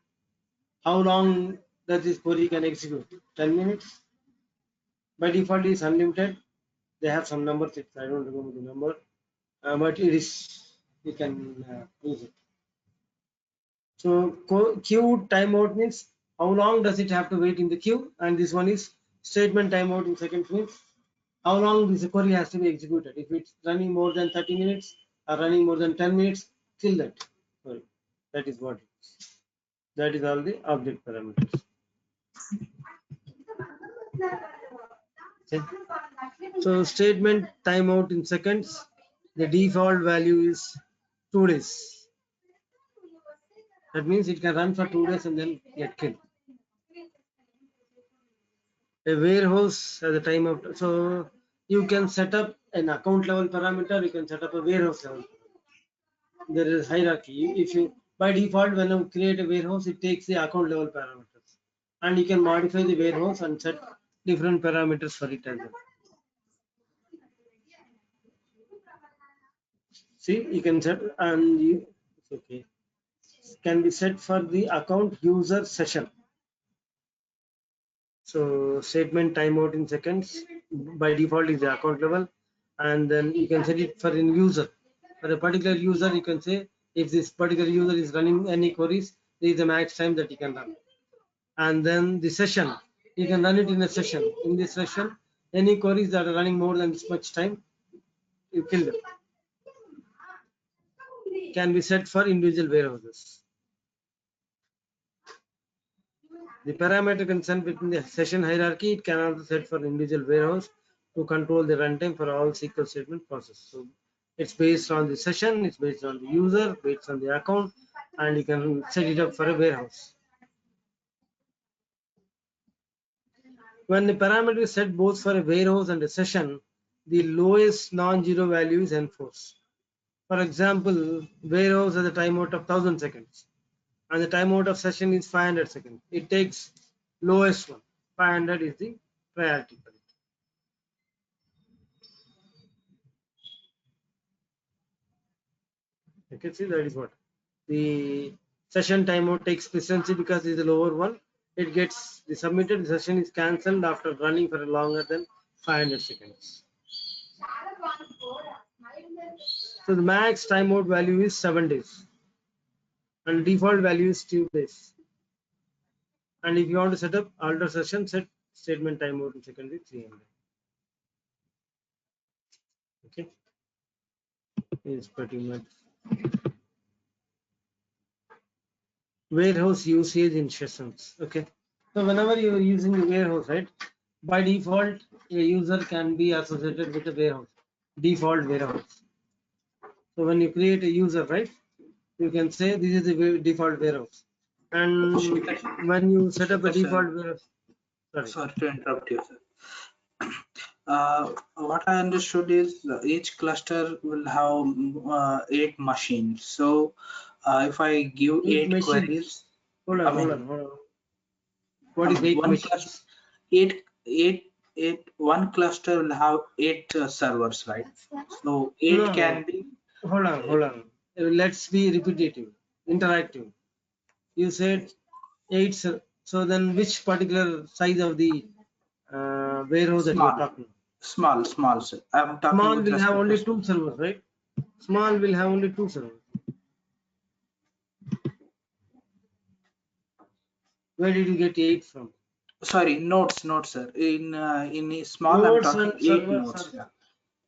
How long does this query can execute? 10 minutes. By default is unlimited. They have some number, I don't remember the number, but it is, you can use it. So queue timeout means how long does it have to wait in the queue, and this one is statement timeout in seconds means how long this query has to be executed. If it's running more than 30 minutes or running more than 10 minutes, kill that. Sorry, that is what it is. That is all the object parameters. Okay. So statement timeout in seconds, the default value is 2 days. That means it can run for 2 days and then get killed. A warehouse at the time of, so you can set up an account level parameter, you can set up a warehouse level. There is hierarchy. If you, by default, when you create a warehouse, it takes the account level parameters, and you can modify the warehouse and set different parameters for it as well. See, you can set, and you, it's okay, can be set for the account user session. So statement timeout in seconds by default is the account level, and then you can set it for in user. For a particular user, you can say if this particular user is running any queries, there is a max time that you can run. And then the session, you can run it in a session. In this session, any queries that are running more than this much time, you kill them. Can be set for individual warehouses. The parameter consent within the session hierarchy, it can also set for individual warehouse to control the runtime for all SQL statement process. So it's based on the session, it's based on the user, based on the account, and you can set it up for a warehouse. When the parameter is set both for a warehouse and a session, the lowest non-zero value is enforced. For example, warehouse has a timeout of 1000 seconds and the timeout of session is 500 seconds. It takes lowest one. 500 is the priority for it. You can see that is what the session timeout takes precedency because it is the lower one. It gets the submitted, the session is cancelled after running for longer than 500 seconds. So the max timeout value is 7 days and default value is 2 days. And if you want to set up alter session, set statement timeout in second is 300. Okay, is pretty much warehouse usage in sessions. Okay, so whenever you are using the warehouse, right, by default a user can be associated with a warehouse, default warehouse. So when you create a user, right, you can say this is the default warehouse, and when you set up a default warehouse, sorry to interrupt you, sir. What I understood is each cluster will have 8 machines. So if I give 8 8 machines. queries, Hold I on, hold mean, on, hold on. What is 8 one cluster, machines? one cluster will have 8 servers, right? So 8 No, can be, hold on, hold on. Let's be repetitive, interactive. You said 8, so then which particular size of the warehouse that you're small, talking? small. So I'm talking Small with will have respect to only 2 servers, right? Small will have only 2 servers. Where did you get 8 from? sorry, nodes, sir. In a small, I'm Nodes talking and 8 servers nodes. are Yeah.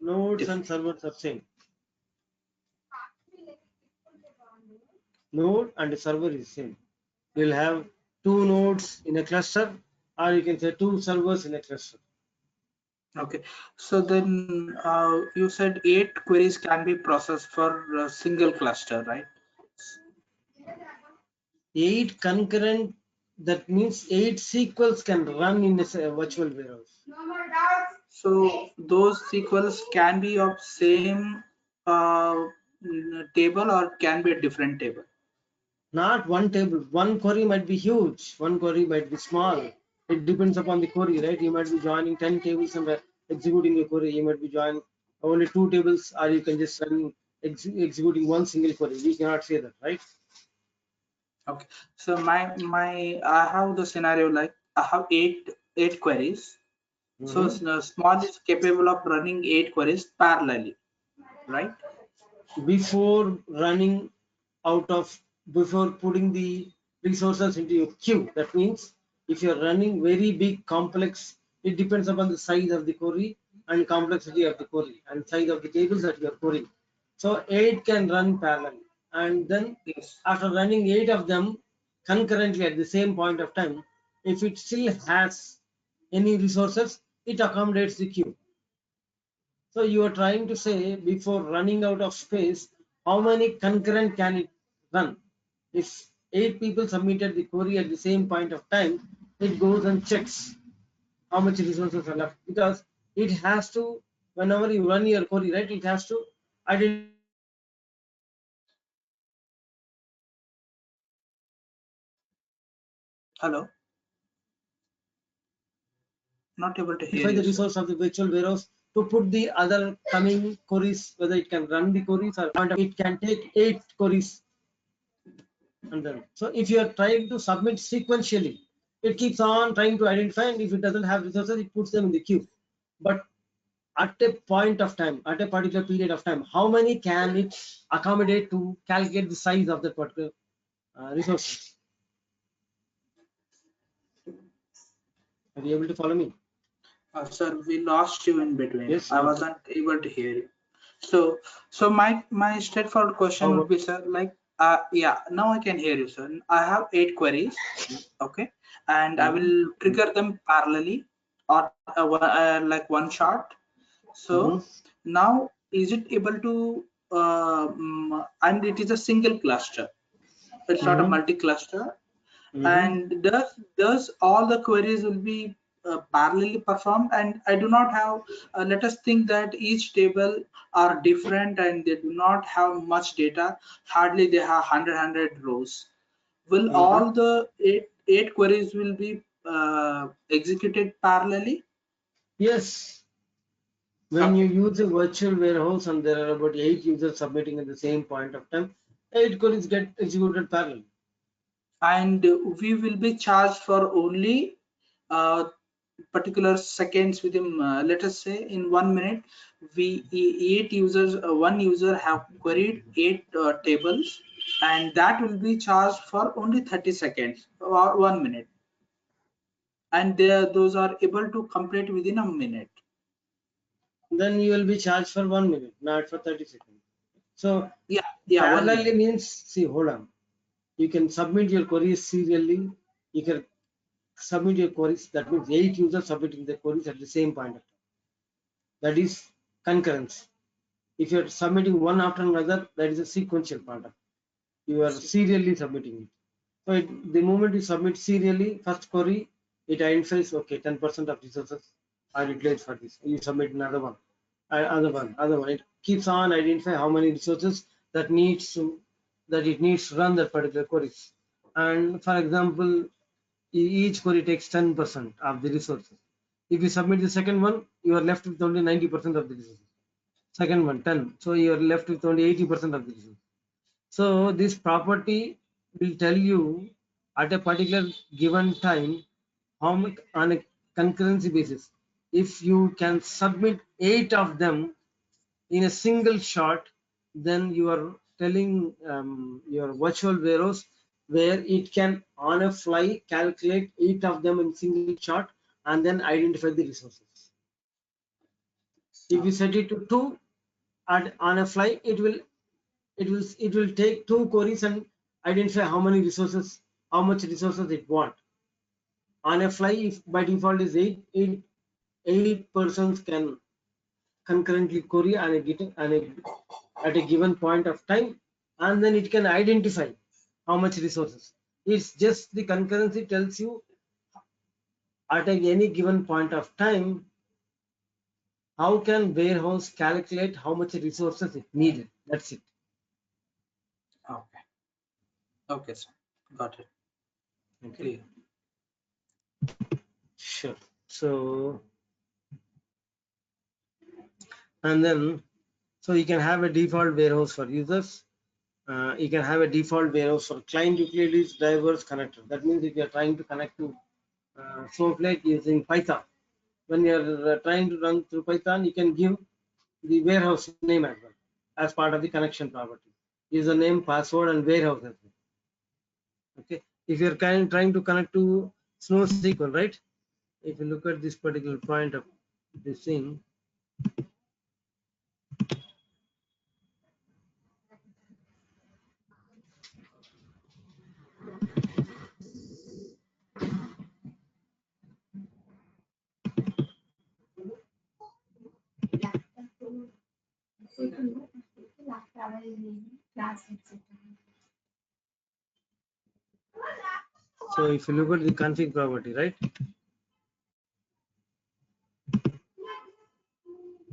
nodes If and servers are same. Node and server is same. You'll have 2 nodes in a cluster, or you can say 2 servers in a cluster. Okay, so then you said 8 queries can be processed for a single cluster, right? 8 concurrent, that means 8 sequels can run in a virtual warehouse. So those SQLs can be of same table or can be a different table. Not one table. One query might be huge, one query might be small. It depends upon the query, right? You might be joining 10 tables and executing a query. You might be joining only 2 tables, or you can just run executing one single query. We cannot say that, right? Okay, so my I have the scenario like I have eight queries. So small is capable of running 8 queries parallelly, right? Before running out of, before putting the resources into your queue, that means if you're running very big complex, it depends upon the size of the query and complexity of the query and size of the tables that you're querying. So 8 can run parallel, and then Yes. after running 8 of them concurrently at the same point of time, if it still has any resources, it accommodates the queue. So you are trying to say before running out of space, how many concurrent can it run? If 8 people submitted the query at the same point of time, it goes and checks how much resources are left, because it has to, whenever you run your query, right, it has to identify Hello. Not able to hear the you, sir. resource of the virtual warehouse to put the other coming queries, whether it can run the queries or it can take 8 queries. And then, so if you are trying to submit sequentially, it keeps on trying to identify, and if it doesn't have resources, it puts them in the queue. But at a point of time, at a particular period of time, how many can it accommodate to calculate the size of that particular resources? Are you able to follow me? Sir, we lost you in between. Yes, I no. wasn't able to hear you. So my straightforward question would be, sir, like, yeah, now I can hear you, sir. I have 8 queries, okay, and I will trigger them parallelly or like one shot. So now, is it able to, and it is a single cluster. It's not a multi-cluster. And does all the queries will be parallelly performed? And I do not have, let us think that each table are different and they do not have much data. Hardly they have 100 rows. Will all the eight queries will be executed parallelly? Yes. When you use a virtual warehouse and there are about 8 users submitting at the same point of time, 8 queries get executed parallel. And we will be charged for only particular seconds within, let us say in 1 minute, eight users, one user have queried 8 tables, and that will be charged for only 30 seconds or 1 minute, and those are able to complete within a minute. Then you will be charged for 1 minute, not for 30 seconds. So Yeah, 1 minute. parallelly means, see, hold on. You can submit your queries serially. You can submit your queries. That means 8 users submitting their queries at the same point of time. That is concurrence. If you are submitting one after another, that is a sequential part of it. You are serially submitting it. So the moment you submit serially, first query, it identifies, okay, 10% of resources are utilized for this. You submit another one, other one. It keeps on identify how many resources that it needs to run that particular queries. And for example, each query takes 10% of the resources. If you submit the second one, you are left with only 90% of the resources. Second one, 10. So you are left with only 80% of the resources. So this property will tell you at a particular given time how much on a concurrency basis. If you can submit 8 of them in a single shot, then you are telling your virtual warehouse where it can on a fly calculate 8 of them in single shot and then identify the resources. If you set it to 2 on a fly, it will take 2 queries and identify how many resources, how much resources it want. On a fly, if by default is 8 persons can concurrently query at a given point of time, and then it can identify how much resources. It's just the concurrency tells you at any given point of time how can warehouse calculate how much resources it needed. That's it. Okay. Okay, sir. Got it. Okay. Clear. Sure. So, and then, so you can have a default warehouse for users. You can have a default warehouse for client utilities, drivers, connector. That means if you are trying to connect to Snowflake using Python, when you are trying to run through Python, you can give the warehouse name as well as part of the connection property. Username, password, and warehouse as well. Okay. If you are trying to connect to SnowSQL, right? If you look at this particular point of this thing, so if you look at the config property, right?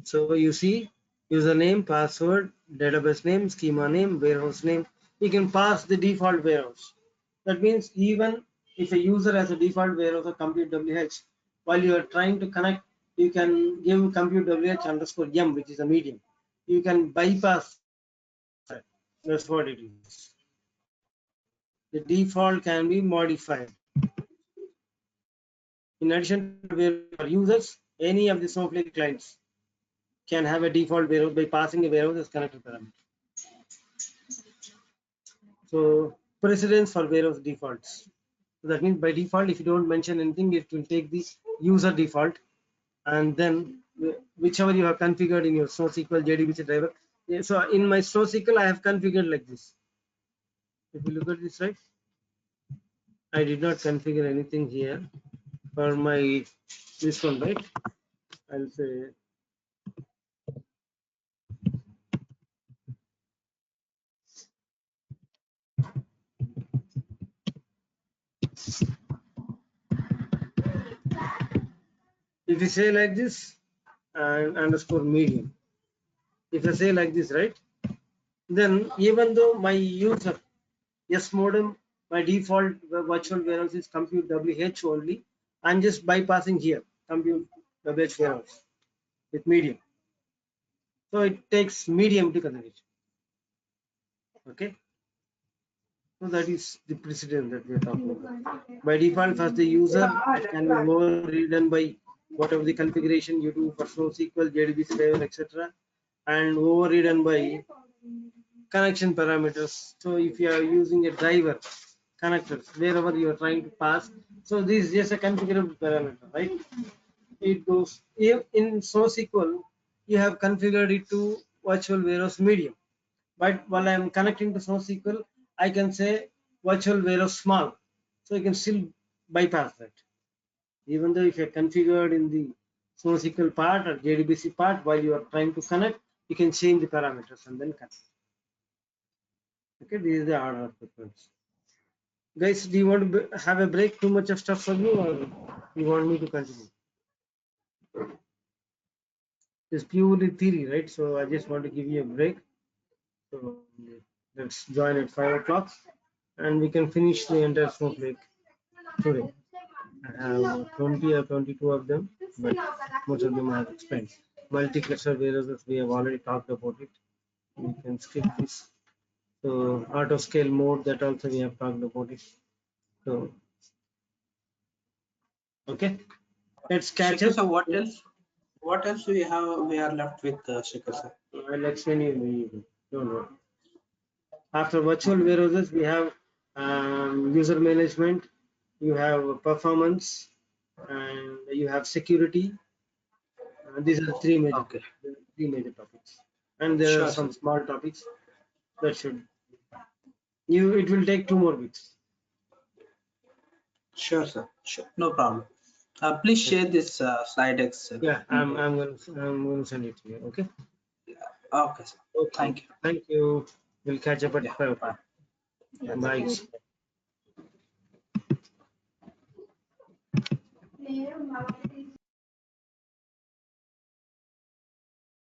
So you see username, password, database name, schema name, warehouse name. You can pass the default warehouse. That means even if a user has a default warehouse or compute WH, while you are trying to connect, you can give compute WH underscore M, which is a medium. You can bypass that. That's what it is. The default can be modified. In addition to for users, any of the Snowflake clients can have a default warehouse by passing a warehouse as connector parameter. So precedence for warehouse defaults. So that means by default, if you don't mention anything, it will take the user default, and then whichever you have configured in your SnowSQL JDBC driver. So in my SnowSQL, I have configured like this. If you look at this, right, I did not configure anything here for my this one, right? I'll say if you say like this and underscore medium, if I say like this, right, then even though my user yes modem, my default virtual warehouse is compute WH only, I'm just bypassing here compute WH warehouse with medium. So it takes medium to connect it. Okay. So that is the precedent that we are talking about. By default, first the user can be overridden by whatever the configuration you do for SnowSQL, JDBC driver, etc., and overridden by connection parameters. So if you are using a driver connectors wherever you are trying to pass, so this is just a configurable parameter, right? It goes if in SnowSQL you have configured it to virtual warehouse medium, but while I am connecting to SnowSQL, I can say virtual warehouse small, so you can still bypass that. Even though if you are configured in the SnowSQL part or JDBC part, while you are trying to connect, you can change the parameters and then connect. Okay, this is the order of preference. Guys, do you want to have a break? Too much of stuff for you, or you want me to continue? is purely theory, right? So I just want to give you a break. So let's join at 5 o'clock and we can finish the entire Snowflake today. I have 20 or 22 of them, but most of them I have explained. Multi-cluster warehouses, we have already talked about it. We can skip this. So auto scale mode, that also we have talked about it. So okay, let's catch Shekhar up. sir, what else? What else we have? We are left with Shekhar sir. I'll explain you. Don't worry. After virtual warehouses, we have user management, you have performance, and you have security. These are Okay. three major topics, and there are Sure, some sir. small topics that should you. It will take 2 more weeks. Sure, sir. Sure. No problem. Please share this slide X. Yeah, I'm gonna send it to you. Okay. Okay, sir. Okay. Thank you. Thank you. We'll catch up at Yeah. 5 o'clock. Yeah. Bye.